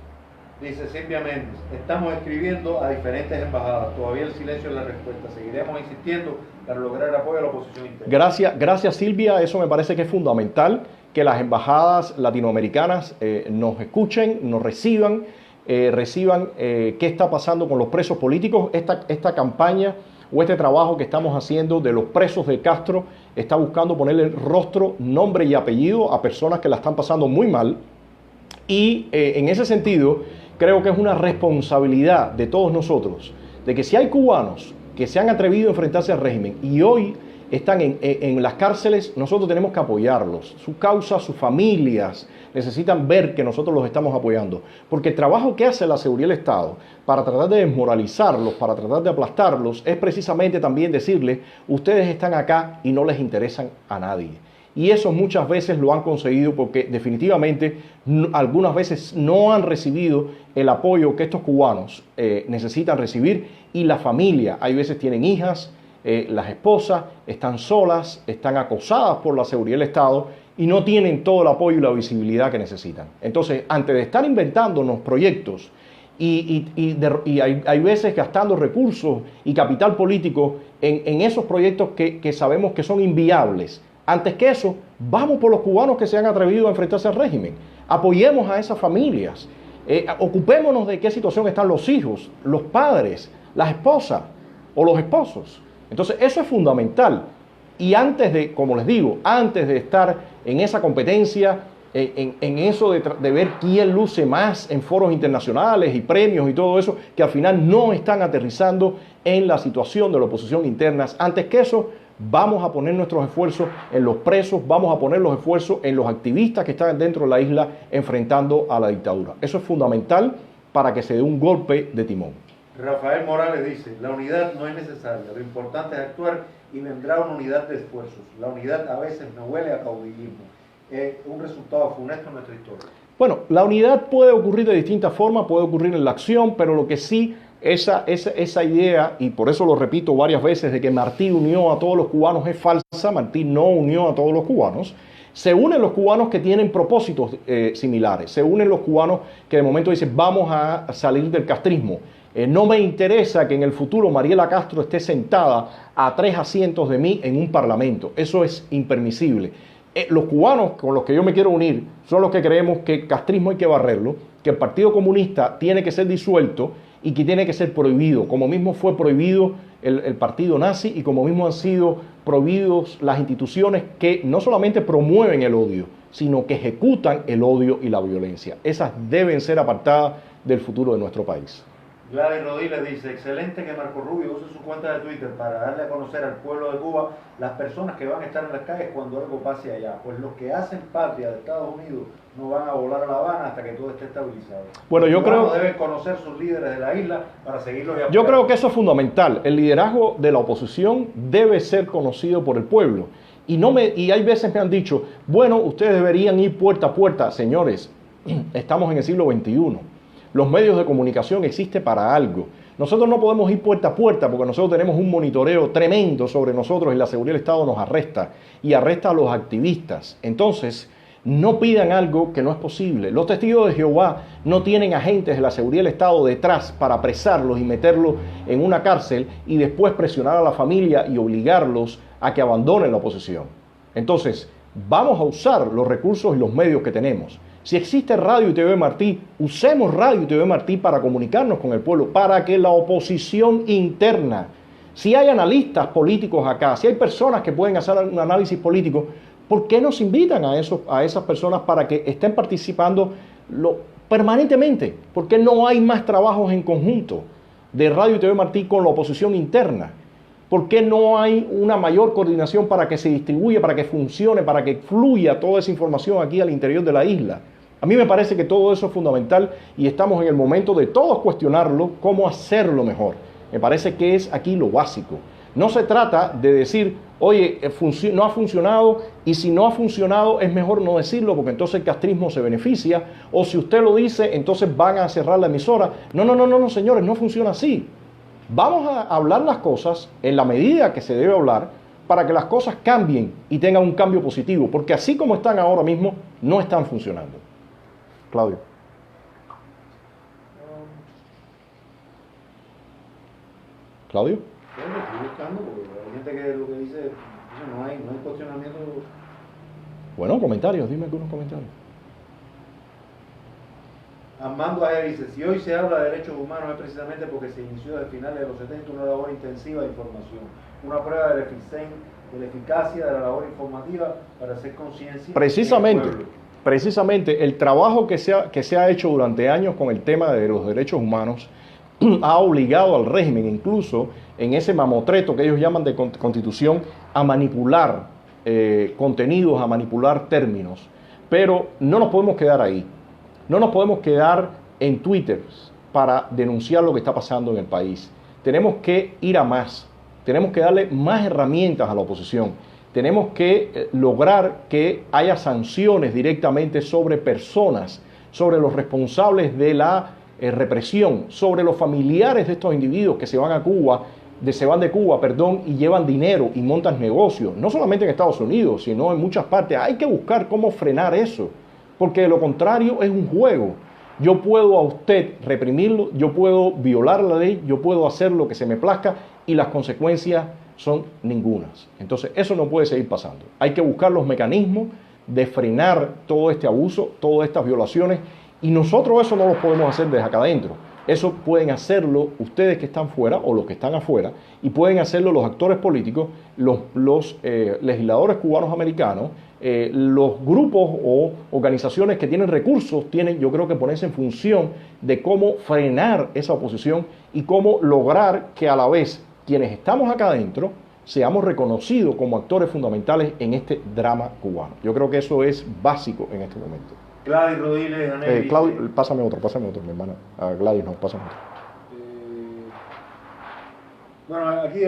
Dice Silvia Méndez, estamos escribiendo a diferentes embajadas, todavía el silencio es la respuesta, seguiremos insistiendo para lograr el apoyo a la oposición interna. Gracias Silvia, eso me parece que es fundamental, que las embajadas latinoamericanas nos escuchen, nos reciban qué está pasando con los presos políticos. Esta campaña o este trabajo que estamos haciendo de los presos de Castro está buscando ponerle rostro, nombre y apellido a personas que la están pasando muy mal y en ese sentido creo que es una responsabilidad de todos nosotros, de que si hay cubanos que se han atrevido a enfrentarse al régimen y hoy están en las cárceles, nosotros tenemos que apoyarlos. Su causa, sus familias necesitan ver que nosotros los estamos apoyando. Porque el trabajo que hace la seguridad del Estado para tratar de desmoralizarlos, para tratar de aplastarlos, es precisamente también decirles, ustedes están acá y no les interesan a nadie. Y eso muchas veces lo han conseguido porque definitivamente algunas veces no han recibido el apoyo que estos cubanos necesitan recibir y la familia, hay veces tienen hijas, las esposas están solas, están acosadas por la seguridad del Estado y no tienen todo el apoyo y la visibilidad que necesitan. Entonces, antes de estar inventándonos proyectos y hay veces gastando recursos y capital político en esos proyectos que sabemos que son inviables, antes que eso, vamos por los cubanos que se han atrevido a enfrentarse al régimen. Apoyemos a esas familias. Ocupémonos de qué situación están los hijos, los padres, las esposas o los esposos. Entonces, eso es fundamental. Y antes de, como les digo, antes de estar en esa competencia, en eso de ver quién luce más en foros internacionales y premios y todo eso, que al final no están aterrizando en la situación de la oposición interna, antes que eso, vamos a poner nuestros esfuerzos en los presos, vamos a poner los esfuerzos en los activistas que están dentro de la isla enfrentando a la dictadura. Eso es fundamental para que se dé un golpe de timón. Rafael Morales dice, la unidad no es necesaria, lo importante es actuar y vendrá una unidad de esfuerzos. La unidad a veces me huele a caudillismo. Es un resultado funesto en nuestra historia. Bueno, la unidad puede ocurrir de distintas formas, puede ocurrir en la acción, pero lo que sí... Esa idea, y por eso lo repito varias veces, de que Martí unió a todos los cubanos es falsa. Martí no unió a todos los cubanos. Se unen los cubanos que tienen propósitos similares, se unen los cubanos que de momento dicen vamos a salir del castrismo. No me interesa que en el futuro Mariela Castro esté sentada a 3 asientos de mí en un parlamento. Eso es impermisible. Los cubanos con los que yo me quiero unir son los que creemos que el castrismo hay que barrerlo, que el Partido Comunista tiene que ser disuelto y que tiene que ser prohibido, como mismo fue prohibido el partido nazi y como mismo han sido prohibidos las instituciones que no solamente promueven el odio, sino que ejecutan el odio y la violencia. Esas deben ser apartadas del futuro de nuestro país. Gladys Rodiles dice, excelente que Marco Rubio use su cuenta de Twitter para darle a conocer al pueblo de Cuba las personas que van a estar en las calles cuando algo pase allá, pues los que hacen patria de Estados Unidos no van a volar a La Habana hasta que todo esté estabilizado. Bueno, yo creo deben conocer sus líderes de la isla para seguirlos y apoyarlos. Yo creo que eso es fundamental. El liderazgo de la oposición debe ser conocido por el pueblo. Y hay veces me han dicho, bueno, ustedes deberían ir puerta a puerta. Señores, estamos en el siglo XXI. Los medios de comunicación existen para algo. Nosotros no podemos ir puerta a puerta porque nosotros tenemos un monitoreo tremendo sobre nosotros y la seguridad del Estado nos arresta y arresta a los activistas. Entonces, no pidan algo que no es posible. Los testigos de Jehová no tienen agentes de la seguridad del Estado detrás para apresarlos y meterlos en una cárcel y después presionar a la familia y obligarlos a que abandonen la oposición. Entonces, vamos a usar los recursos y los medios que tenemos. Si existe Radio y TV Martí, usemos Radio y TV Martí para comunicarnos con el pueblo, para que la oposición interna, si hay analistas políticos acá, si hay personas que pueden hacer un análisis político, ¿por qué nos invitan a esas personas para que estén participando permanentemente? ¿Por qué no hay más trabajos en conjunto de Radio y TV Martí con la oposición interna? ¿Por qué no hay una mayor coordinación para que se distribuya, para que funcione, para que fluya toda esa información aquí al interior de la isla? A mí me parece que todo eso es fundamental y estamos en el momento de todos cuestionarlo, cómo hacerlo mejor. Me parece que es aquí lo básico. No se trata de decir, oye, no ha funcionado y si no ha funcionado es mejor no decirlo porque entonces el castrismo se beneficia o si usted lo dice entonces van a cerrar la emisora. No, señores, no funciona así. Vamos a hablar las cosas en la medida que se debe hablar para que las cosas cambien y tengan un cambio positivo, porque así como están ahora mismo, no están funcionando. Claudio. ¿Claudio? Bueno, estoy buscando porque hay gente que lo que dice, no hay cuestionamiento. Bueno, comentarios, dime algunos comentarios. Armando Ayer dice, si hoy se habla de derechos humanos es precisamente porque se inició desde finales de los 70 una labor intensiva de información, una prueba de la eficacia de la labor informativa para hacer conciencia. Precisamente el trabajo que se ha hecho durante años con el tema de los derechos humanos ha obligado al régimen, incluso en ese mamotreto que ellos llaman de constitución, a manipular contenidos, a manipular términos. Pero no nos podemos quedar ahí. No nos podemos quedar en Twitter para denunciar lo que está pasando en el país. Tenemos que ir a más. Tenemos que darle más herramientas a la oposición. Tenemos que lograr que haya sanciones directamente sobre personas, sobre los responsables de la represión, sobre los familiares de estos individuos que se van de Cuba y llevan dinero y montan negocios, no solamente en Estados Unidos, sino en muchas partes. Hay que buscar cómo frenar eso. Porque de lo contrario es un juego. Yo puedo a usted reprimirlo, yo puedo violar la ley, yo puedo hacer lo que se me plazca y las consecuencias son ningunas. Entonces eso no puede seguir pasando. Hay que buscar los mecanismos de frenar todo este abuso, todas estas violaciones y nosotros eso no lo podemos hacer desde acá adentro. Eso pueden hacerlo ustedes que están fuera o los que están afuera y pueden hacerlo los actores políticos, los legisladores cubanos americanos, los grupos o organizaciones que tienen recursos tienen, yo creo que ponerse en función de cómo frenar esa oposición y cómo lograr que a la vez quienes estamos acá adentro seamos reconocidos como actores fundamentales en este drama cubano. Yo creo que eso es básico en este momento. Gladys Rodiles, pásame otro, mi hermana. A Gladys no, pásame otro. Bueno, aquí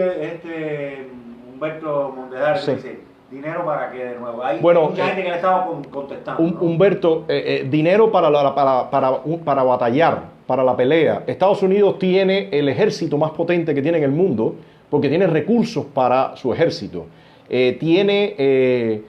Humberto Mondejar dice, dinero para que de nuevo. Hay mucha gente que le estaba contestando. Humberto, dinero para batallar, para la pelea. Estados Unidos tiene el ejército más potente que tiene en el mundo porque tiene recursos para su ejército. Tiene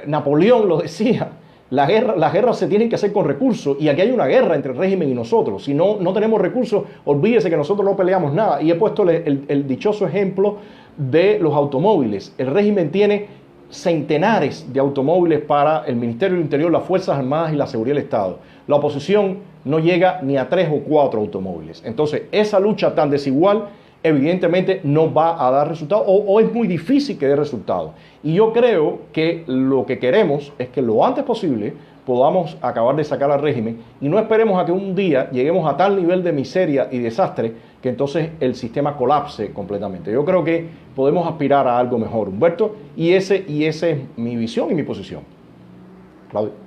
Napoleón lo decía, las guerras se tienen que hacer con recursos, y aquí hay una guerra entre el régimen y nosotros. Si no tenemos recursos, olvídese que nosotros no peleamos nada. Y he puesto el dichoso ejemplo de los automóviles. El régimen tiene centenares de automóviles para el Ministerio del Interior, las Fuerzas Armadas y la Seguridad del Estado. La oposición no llega ni a 3 o 4 automóviles. Entonces, esa lucha tan desigual evidentemente no va a dar resultados, o es muy difícil que dé resultados. Y yo creo que lo que queremos es que lo antes posible podamos acabar de sacar al régimen, y no esperemos a que un día lleguemos a tal nivel de miseria y desastre que entonces el sistema colapse completamente. Yo creo que podemos aspirar a algo mejor, Humberto, y esa es mi visión y mi posición. Claudio.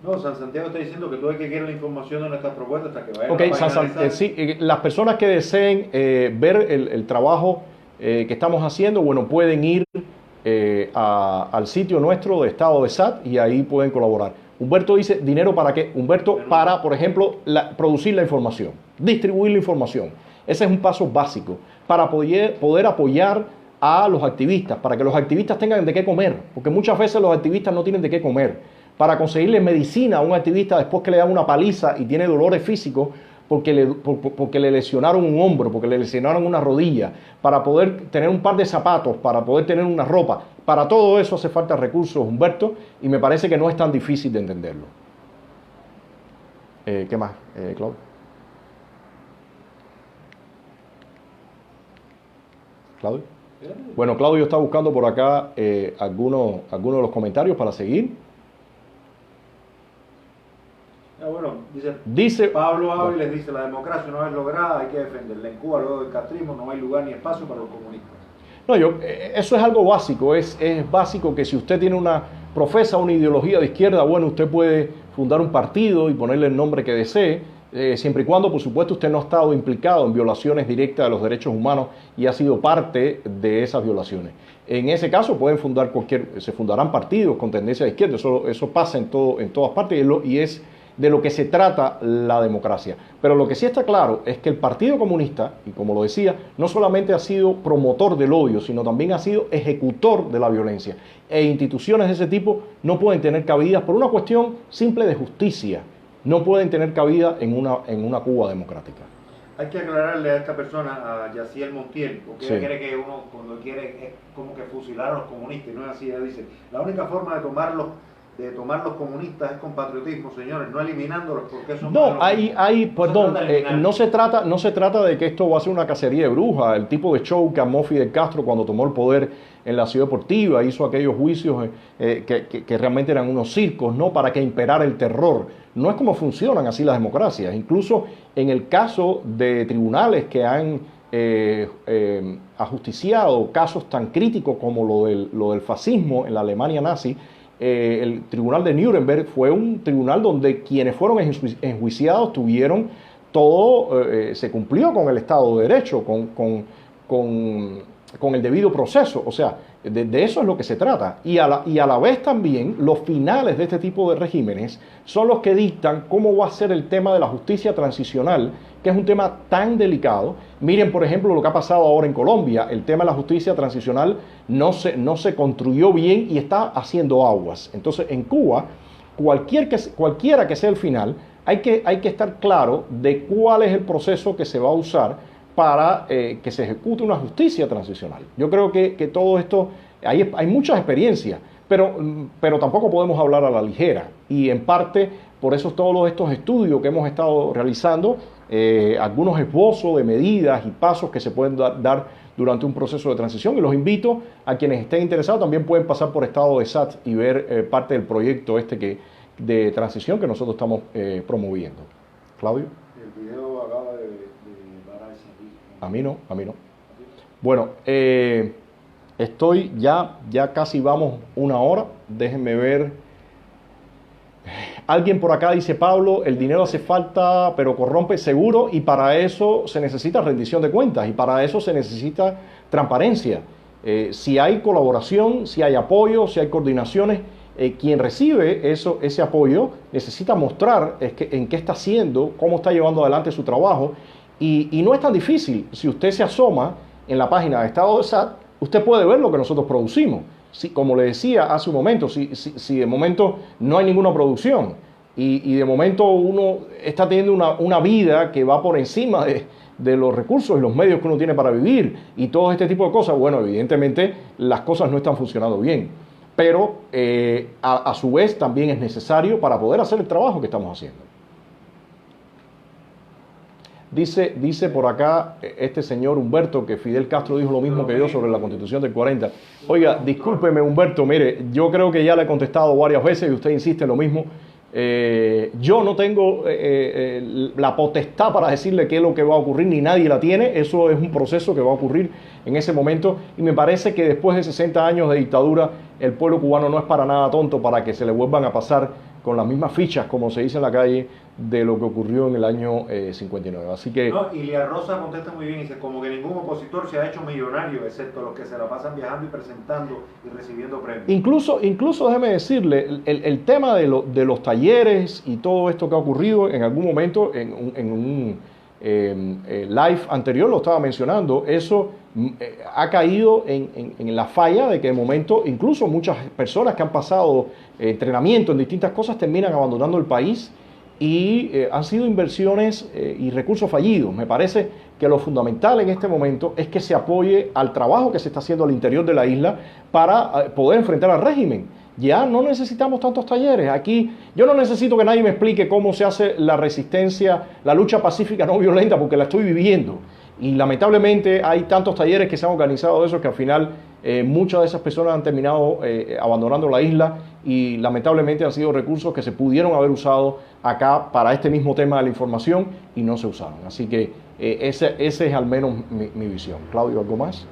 No, San Santiago está diciendo que todo el que quiera la información de nuestras propuestas hasta que vaya a la página sí, las personas que deseen ver el trabajo que estamos haciendo, bueno, pueden ir al sitio nuestro de Estado de SAT, y ahí pueden colaborar. Humberto dice, ¿dinero para qué? Humberto, para, por ejemplo, producir la información, distribuir la información. Ese es un paso básico para poder apoyar a los activistas, para que los activistas tengan de qué comer, porque muchas veces los activistas no tienen de qué comer. Para conseguirle medicina a un activista después que le dan una paliza y tiene dolores físicos porque le lesionaron un hombro, porque le lesionaron una rodilla, para poder tener un par de zapatos, para poder tener una ropa. Para todo eso hace falta recursos, Humberto, y me parece que no es tan difícil de entenderlo. ¿Qué más, Claudio? ¿Claudio? Bueno, Claudio está buscando por acá algunos de los comentarios para seguir. Bueno, dice Pablo Áviles, dice, la democracia una vez lograda hay que defenderla. En Cuba, luego del castrismo, no hay lugar ni espacio para los comunistas. No, eso es algo básico, es básico que si usted profesa una ideología de izquierda, bueno, usted puede fundar un partido y ponerle el nombre que desee, siempre y cuando, por supuesto, usted no ha estado implicado en violaciones directas de los derechos humanos y ha sido parte de esas violaciones. En ese caso se fundarán partidos con tendencia de izquierda, eso pasa en todas partes, y es de lo que se trata la democracia. Pero lo que sí está claro es que el Partido Comunista, y como lo decía, no solamente ha sido promotor del odio, sino también ha sido ejecutor de la violencia. E instituciones de ese tipo no pueden tener cabida por una cuestión simple de justicia. No pueden tener cabida en una Cuba democrática. Hay que aclararle a esta persona, a Yaciel Montiel, porque ella cree que uno cuando quiere es como que fusilar a los comunistas, y no es así. Ella dice, la única forma de tomar los comunistas es con patriotismo, señores, no eliminándolos porque son no se trata de que esto va a ser una cacería de brujas. El tipo de show que armó Fidel Castro cuando tomó el poder en la Ciudad Deportiva, hizo aquellos juicios que realmente eran unos circos, ¿no? Para que imperara el terror. No es como funcionan así las democracias. Incluso en el caso de tribunales que han ajusticiado casos tan críticos como lo del fascismo en la Alemania nazi, el tribunal de Nuremberg fue un tribunal donde quienes fueron enjuiciados tuvieron todo, se cumplió con el Estado de Derecho, con el debido proceso. O sea, de eso es lo que se trata. Y a la vez también los finales de este tipo de regímenes son los que dictan cómo va a ser el tema de la justicia transicional, que es un tema tan delicado. Miren, por ejemplo, lo que ha pasado ahora en Colombia. El tema de la justicia transicional no se construyó bien y está haciendo aguas. Entonces, en Cuba, cualquiera que sea el final, hay que estar claro de cuál es el proceso que se va a usar para que se ejecute una justicia transicional. Yo creo que todo esto, hay muchas experiencias, pero tampoco podemos hablar a la ligera. Y en parte, por eso todos estos estudios que hemos estado realizando, algunos esbozos de medidas y pasos que se pueden dar durante un proceso de transición. Y los invito a quienes estén interesados, también pueden pasar por Estado de SAT y ver parte del proyecto de transición que nosotros estamos promoviendo. Claudio. El video acaba de pararse. A mí no. Bueno, estoy ya casi vamos una hora. Déjenme ver. Alguien por acá dice, Pablo, el dinero hace falta, pero corrompe seguro, y para eso se necesita rendición de cuentas, y para eso se necesita transparencia. Si hay colaboración, si hay apoyo, si hay coordinaciones, quien recibe ese apoyo necesita mostrar en qué está haciendo, cómo está llevando adelante su trabajo, Y no es tan difícil. Si usted se asoma en la página de estado de SAT, usted puede ver lo que nosotros producimos. Si, como le decía hace un momento, si de momento no hay ninguna producción y de momento uno está teniendo una vida que va por encima de los recursos y los medios que uno tiene para vivir y todo este tipo de cosas, bueno, evidentemente las cosas no están funcionando bien. Pero a su vez también es necesario para poder hacer el trabajo que estamos haciendo. Dice por acá este señor Humberto que Fidel Castro dijo lo mismo que yo sobre la Constitución del 40. Oiga, discúlpeme Humberto, mire, yo creo que ya le he contestado varias veces y usted insiste en lo mismo. Yo no tengo la potestad para decirle qué es lo que va a ocurrir, ni nadie la tiene. Eso es un proceso que va a ocurrir en ese momento y me parece que después de 60 años de dictadura el pueblo cubano no es para nada tonto para que se le vuelvan a pasar con las mismas fichas, como se dice en la calle, de lo que ocurrió en el año 59. Así que... No, y Lía Rosa contesta muy bien, dice, como que ningún opositor se ha hecho millonario, excepto los que se la pasan viajando y presentando y recibiendo premios. Incluso déjeme decirle, el tema de los talleres y todo esto que ha ocurrido en algún momento, en un live anterior lo estaba mencionando, eso ha caído en la falla de que de momento incluso muchas personas que han pasado entrenamiento en distintas cosas terminan abandonando el país y han sido inversiones y recursos fallidos. Me parece que lo fundamental en este momento es que se apoye al trabajo que se está haciendo al interior de la isla para poder enfrentar al régimen. Ya no necesitamos tantos talleres. Aquí yo no necesito que nadie me explique cómo se hace la resistencia, la lucha pacífica no violenta, porque la estoy viviendo. Y lamentablemente hay tantos talleres que se han organizado de esos que al final muchas de esas personas han terminado abandonando la isla y lamentablemente han sido recursos que se pudieron haber usado acá para este mismo tema de la información y no se usaron. Así que ese es al menos mi visión. Claudio, ¿algo más?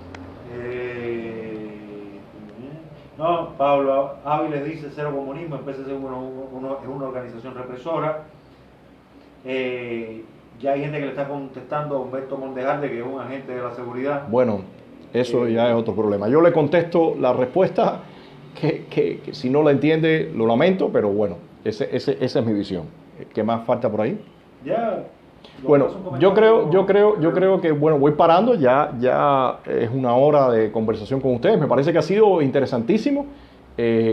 No, Pablo Áviles dice cero comunismo, el PSC es una organización represora. Ya hay gente que le está contestando a Humberto Mondejarde, que es un agente de la seguridad. Bueno, eso ya es otro problema. Yo le contesto la respuesta que si no la entiende, lo lamento, pero bueno, esa es mi visión. ¿Qué más falta por ahí? Ya. Bueno, yo creo que bueno, voy parando, ya es una hora de conversación con ustedes. Me parece que ha sido interesantísimo.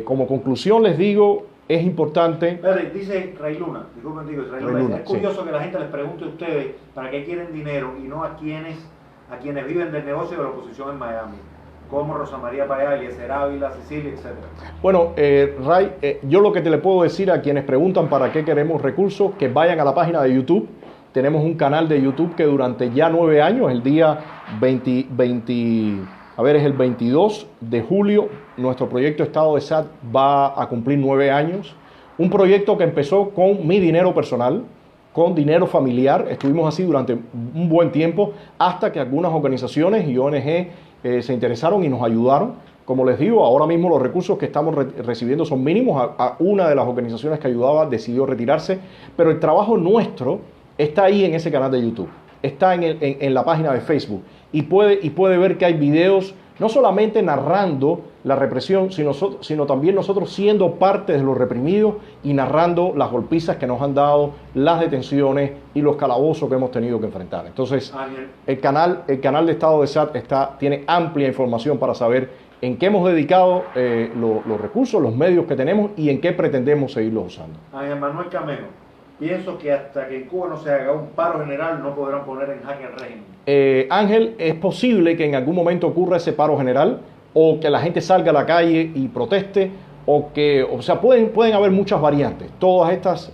Como conclusión les digo, es importante... Dice Ray Luna, disculpen, digo, Ray Luna, es curioso que la gente les pregunte a ustedes para qué quieren dinero y no a quienes viven del negocio de la oposición en Miami, como Rosa María Payá, Eliezer Ávila, Cecilia, etc. Bueno, Ray, yo lo que te le puedo decir a quienes preguntan para qué queremos recursos, que vayan a la página de YouTube. Tenemos un canal de YouTube que durante ya 9 años, el día es el 22 de julio, nuestro proyecto Estado de SAT va a cumplir 9 años. Un proyecto que empezó con mi dinero personal, con dinero familiar. Estuvimos así durante un buen tiempo, hasta que algunas organizaciones y ONG se interesaron y nos ayudaron. Como les digo, ahora mismo los recursos que estamos recibiendo son mínimos. A una de las organizaciones que ayudaba decidió retirarse, pero el trabajo nuestro está ahí en ese canal de YouTube, está en la página de Facebook y puede ver que hay videos no solamente narrando la represión, sino también nosotros siendo parte de los reprimidos y narrando las golpizas que nos han dado, las detenciones y los calabozos que hemos tenido que enfrentar. Entonces, el canal de Estado de SAT tiene amplia información para saber en qué hemos dedicado los recursos, los medios que tenemos y en qué pretendemos seguirlos usando. Ángel Manuel Cameno. Pienso que hasta que en Cuba no se haga un paro general no podrán poner en jaque el régimen. Ángel, es posible que en algún momento ocurra ese paro general o que la gente salga a la calle y proteste pueden haber muchas variantes. Todas estas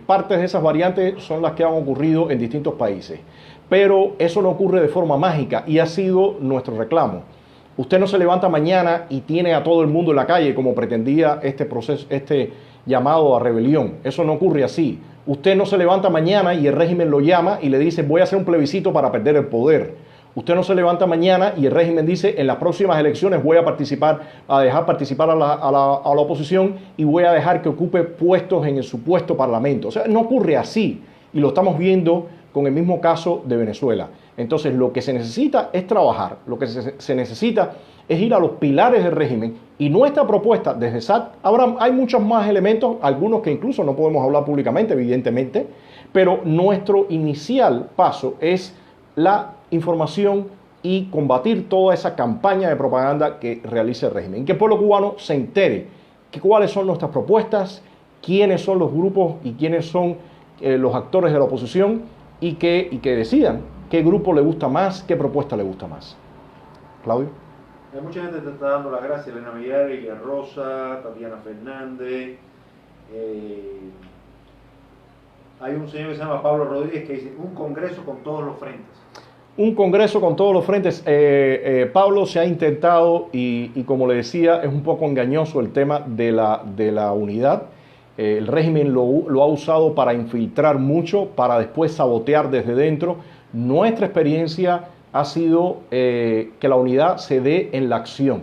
partes de esas variantes son las que han ocurrido en distintos países. Pero eso no ocurre de forma mágica y ha sido nuestro reclamo. Usted no se levanta mañana y tiene a todo el mundo en la calle como pretendía este llamado a rebelión. Eso no ocurre así. Usted no se levanta mañana y el régimen lo llama y le dice voy a hacer un plebiscito para perder el poder. Usted no se levanta mañana y el régimen dice en las próximas elecciones voy a dejar participar a la oposición y voy a dejar que ocupe puestos en el supuesto parlamento. O sea, no ocurre así y lo estamos viendo con el mismo caso de Venezuela. Entonces lo que se necesita es trabajar, lo que se necesita es ir a los pilares del régimen y nuestra propuesta desde SAT, hay muchos más elementos, algunos que incluso no podemos hablar públicamente, evidentemente, pero nuestro inicial paso es la información y combatir toda esa campaña de propaganda que realiza el régimen. Y que el pueblo cubano se entere que cuáles son nuestras propuestas, quiénes son los grupos y quiénes son los actores de la oposición y que decidan qué grupo le gusta más, qué propuesta le gusta más. Claudio. Hay mucha gente que te está dando las gracias, Elena Millares, Ilian Rosa, Tatiana Fernández. Hay un señor que se llama Pablo Rodríguez que dice, un congreso con todos los frentes. Un congreso con todos los frentes. Pablo, se ha intentado y como le decía, es un poco engañoso el tema de la unidad. El régimen lo ha usado para infiltrar mucho, para después sabotear desde dentro. Nuestra experiencia ha sido que la unidad se dé en la acción,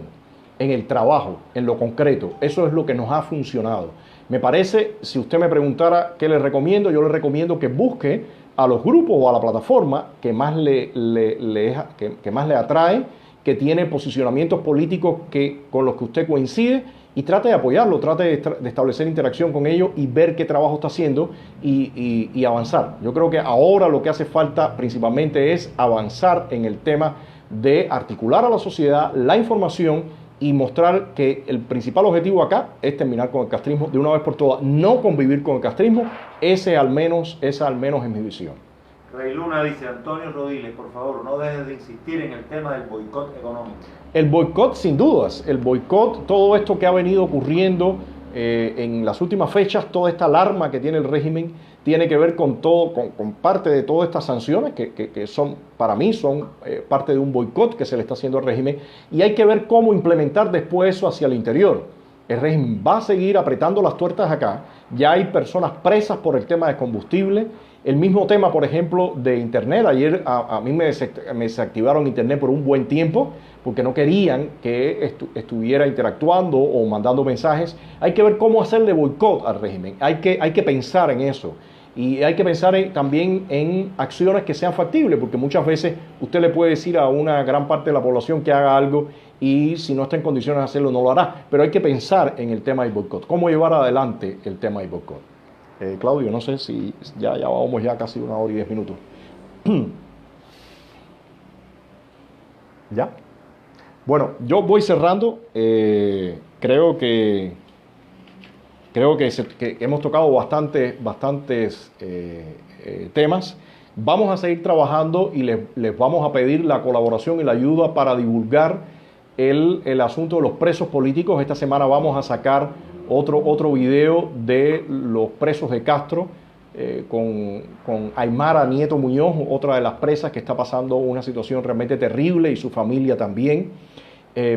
en el trabajo, en lo concreto. Eso es lo que nos ha funcionado. Me parece, si usted me preguntara qué le recomiendo, yo le recomiendo que busque a los grupos o a la plataforma que más que más le atrae, que tiene posicionamientos políticos con los que usted coincide, y trate de apoyarlo, trate de establecer interacción con ellos y ver qué trabajo está haciendo y avanzar. Yo creo que ahora lo que hace falta principalmente es avanzar en el tema de articular a la sociedad la información y mostrar que el principal objetivo acá es terminar con el castrismo de una vez por todas, no convivir con el castrismo. Esa al menos es mi visión. Rey Luna dice, Antonio Rodiles, por favor, no dejes de insistir en el tema del boicot económico. El boicot, sin dudas, el boicot, todo esto que ha venido ocurriendo en las últimas fechas, toda esta alarma que tiene el régimen, tiene que ver con parte de todas estas sanciones que son, para mí, son parte de un boicot que se le está haciendo al régimen, y hay que ver cómo implementar después eso hacia el interior. El régimen va a seguir apretando las tuercas acá. Ya hay personas presas por el tema de combustible. El mismo tema, por ejemplo, de Internet. Ayer a mí me desactivaron Internet por un buen tiempo porque no querían que estuviera interactuando o mandando mensajes. Hay que ver cómo hacerle boicot al régimen. Hay que pensar en eso. Y hay que pensar también en acciones que sean factibles, porque muchas veces usted le puede decir a una gran parte de la población que haga algo y si no está en condiciones de hacerlo no lo hará. Pero hay que pensar en el tema del boicot, cómo llevar adelante el tema del boicot. Claudio, no sé si ya vamos casi 1 hora y 10 minutos. ¿Ya? Bueno, yo voy cerrando. Creo que hemos tocado bastantes temas. Vamos a seguir trabajando y les vamos a pedir la colaboración y la ayuda para divulgar el asunto de los presos políticos. Esta semana vamos a sacar otro video de los presos de Castro con Aymara Nieto Muñoz, otra de las presas que está pasando una situación realmente terrible, y su familia también.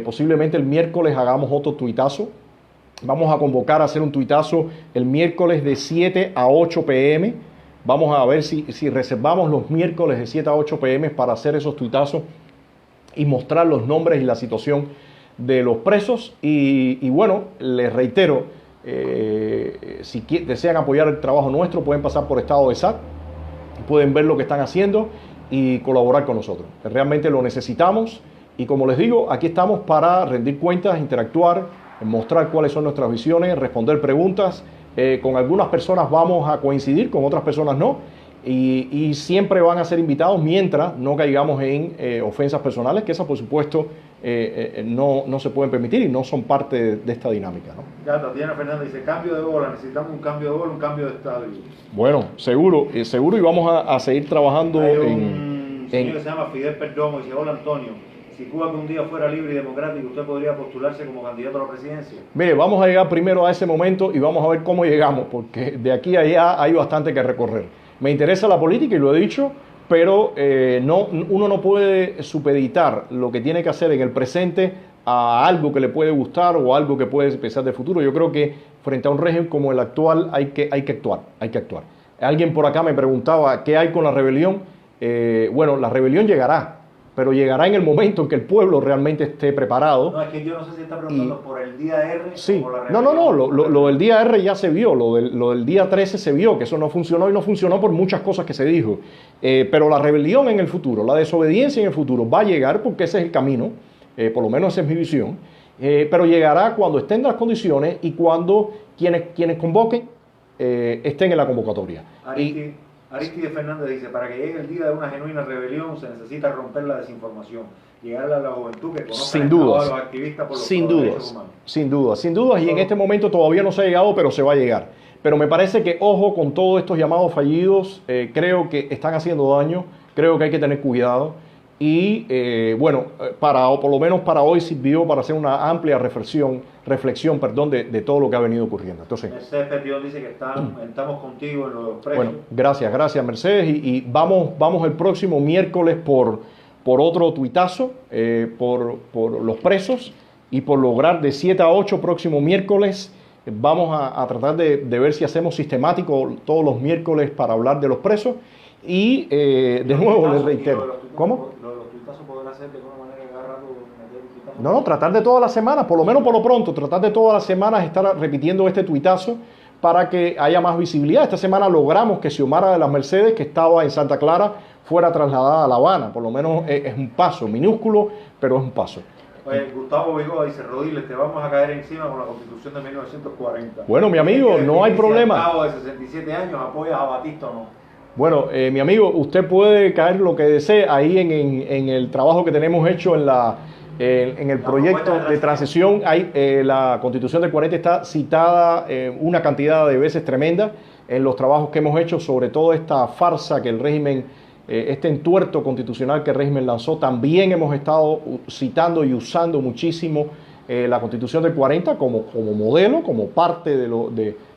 Posiblemente el miércoles hagamos otro tuitazo. Vamos a convocar a hacer un tuitazo el miércoles de 7 a 8 p.m. Vamos a ver si reservamos los miércoles de 7 a 8 p.m. para hacer esos tuitazos y mostrar los nombres y la situación de los presos. Y bueno, les reitero, si desean apoyar el trabajo nuestro, pueden pasar por Estado de SAT, pueden ver lo que están haciendo y colaborar con nosotros. Realmente lo necesitamos y, como les digo, aquí estamos para rendir cuentas, interactuar, mostrar cuáles son nuestras visiones, responder preguntas. Con algunas personas vamos a coincidir, con otras personas no, y siempre van a ser invitados mientras no caigamos en ofensas personales, que esas por supuesto no se pueden permitir y no son parte de esta dinámica, ¿no? Ya, Tatiana Fernández dice, cambio de bola, necesitamos un cambio de bola, un cambio de estadio. Bueno, seguro, y vamos a seguir trabajando. Hay un señor que se llama Fidel Perdomo y dice, hola Antonio, si Cuba que un día fuera libre y democrático, ¿usted podría postularse como candidato a la presidencia? Mire, vamos a llegar primero a ese momento y vamos a ver cómo llegamos, porque de aquí a allá hay bastante que recorrer. Me interesa la política y lo he dicho, pero uno no puede supeditar lo que tiene que hacer en el presente a algo que le puede gustar o algo que puede pensar de futuro. Yo creo que frente a un régimen como el actual hay que actuar. Alguien por acá me preguntaba, ¿qué hay con la rebelión? Bueno, la rebelión llegará, pero llegará en el momento en que el pueblo realmente esté preparado. No, es que yo no sé si está preguntando por el día R sí. o por la rebelión. No, lo del día R ya se vio, lo del día 13 se vio, que eso no funcionó, y no funcionó por muchas cosas que se dijo. Pero la rebelión en el futuro, la desobediencia en el futuro va a llegar, porque ese es el camino, por lo menos esa es mi visión, pero llegará cuando estén las condiciones y cuando quienes convoquen estén en la convocatoria. Aristides Fernández dice, para que llegue el día de una genuina rebelión se necesita romper la desinformación, llegarle a la juventud que conozca a los activistas por los derechos humanos. Sin dudas, y en este momento todavía no se ha llegado, pero se va a llegar. Pero me parece que, ojo con todos estos llamados fallidos, creo que están haciendo daño, creo que hay que tener cuidado. Y bueno, o por lo menos para hoy sirvió para hacer una amplia reflexión de todo lo que ha venido ocurriendo. Entonces, Mercedes Pepión dice que estamos contigo en los precios. Bueno, gracias Mercedes, y vamos el próximo miércoles por otro tuitazo, por los presos, y por lograr de 7 a 8 próximo miércoles. Vamos a tratar de ver si hacemos sistemático todos los miércoles para hablar de los presos. Y de nuevo les reitero. ¿Cómo? ¿Los tuitazos podrán hacer de alguna manera cada rato meter un tuitazo? No, tratar de todas las semanas, por lo menos por lo pronto, tratar de todas las semanas estar repitiendo este tuitazo para que haya más visibilidad. Esta semana logramos que Xiomara de las Mercedes, que estaba en Santa Clara, fuera trasladada a La Habana. Por lo menos es un paso, minúsculo, pero es un paso. Oye, Gustavo Vigo dice, Rodiles, te vamos a caer encima con la Constitución de 1940. Bueno, mi amigo, no hay problema. Gustavo, de 67 años, ¿apoyas a Batista o no? Bueno, mi amigo, usted puede caer lo que desee ahí en el trabajo que tenemos hecho en el proyecto de transición. La Constitución del 40 está citada una cantidad de veces tremenda en los trabajos que hemos hecho, sobre todo esta farsa que el régimen, este entuerto constitucional que el régimen lanzó. También hemos estado citando y usando muchísimo la Constitución del 40 como modelo, como parte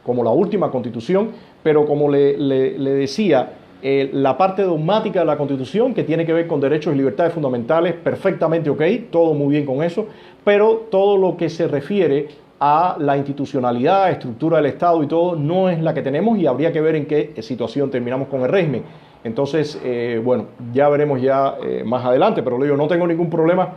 como la última Constitución, pero como le decía, la parte dogmática de la Constitución, que tiene que ver con derechos y libertades fundamentales, perfectamente ok, todo muy bien con eso, pero todo lo que se refiere a la institucionalidad, estructura del Estado y todo, no es la que tenemos, y habría que ver en qué situación terminamos con el régimen. Entonces, bueno, ya veremos más adelante, pero le digo, no tengo ningún problema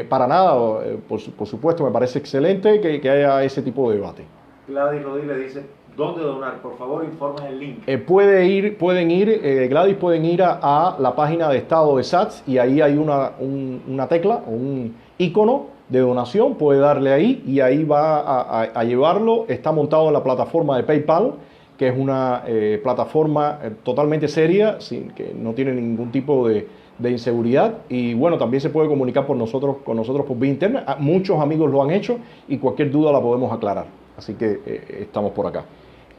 para nada. Por supuesto, me parece excelente que haya ese tipo de debate. Gladys Rodríguez dice, ¿dónde donar? Por favor, informe el link. Gladys, pueden ir a la página de Estado de SATS, y ahí hay una tecla, un icono de donación. Puede darle ahí y ahí va a llevarlo. Está montado en la plataforma de PayPal, que es una plataforma totalmente seria, que no tiene ningún tipo de inseguridad. Y bueno, también se puede comunicar con nosotros por vía interna. Muchos amigos lo han hecho y cualquier duda la podemos aclarar. Así que estamos por acá.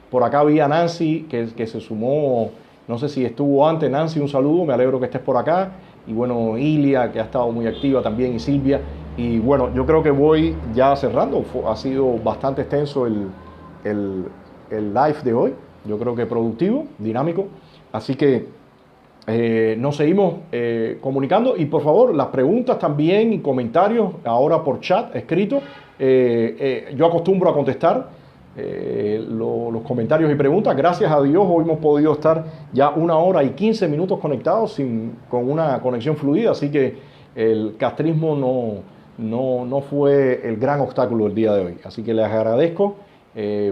Por acá vi a Nancy, que se sumó, no sé si estuvo antes. Nancy, un saludo, me alegro que estés por acá. Y bueno, Ilia, que ha estado muy activa también, y Silvia. Y bueno, yo creo que voy ya cerrando. Ha sido bastante extenso el live de hoy. Yo creo que productivo, dinámico. Así que nos seguimos comunicando. Y por favor, las preguntas también y comentarios ahora por chat escrito. Yo acostumbro a contestar los comentarios y preguntas. Gracias a Dios hoy hemos podido estar ya 1 hora y 15 minutos conectados con una conexión fluida, así que el castrismo no fue el gran obstáculo del día de hoy. Así que les agradezco,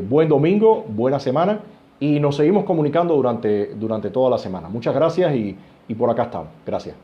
buen domingo, buena semana, y nos seguimos comunicando durante toda la semana. Muchas gracias y por acá estamos. Gracias.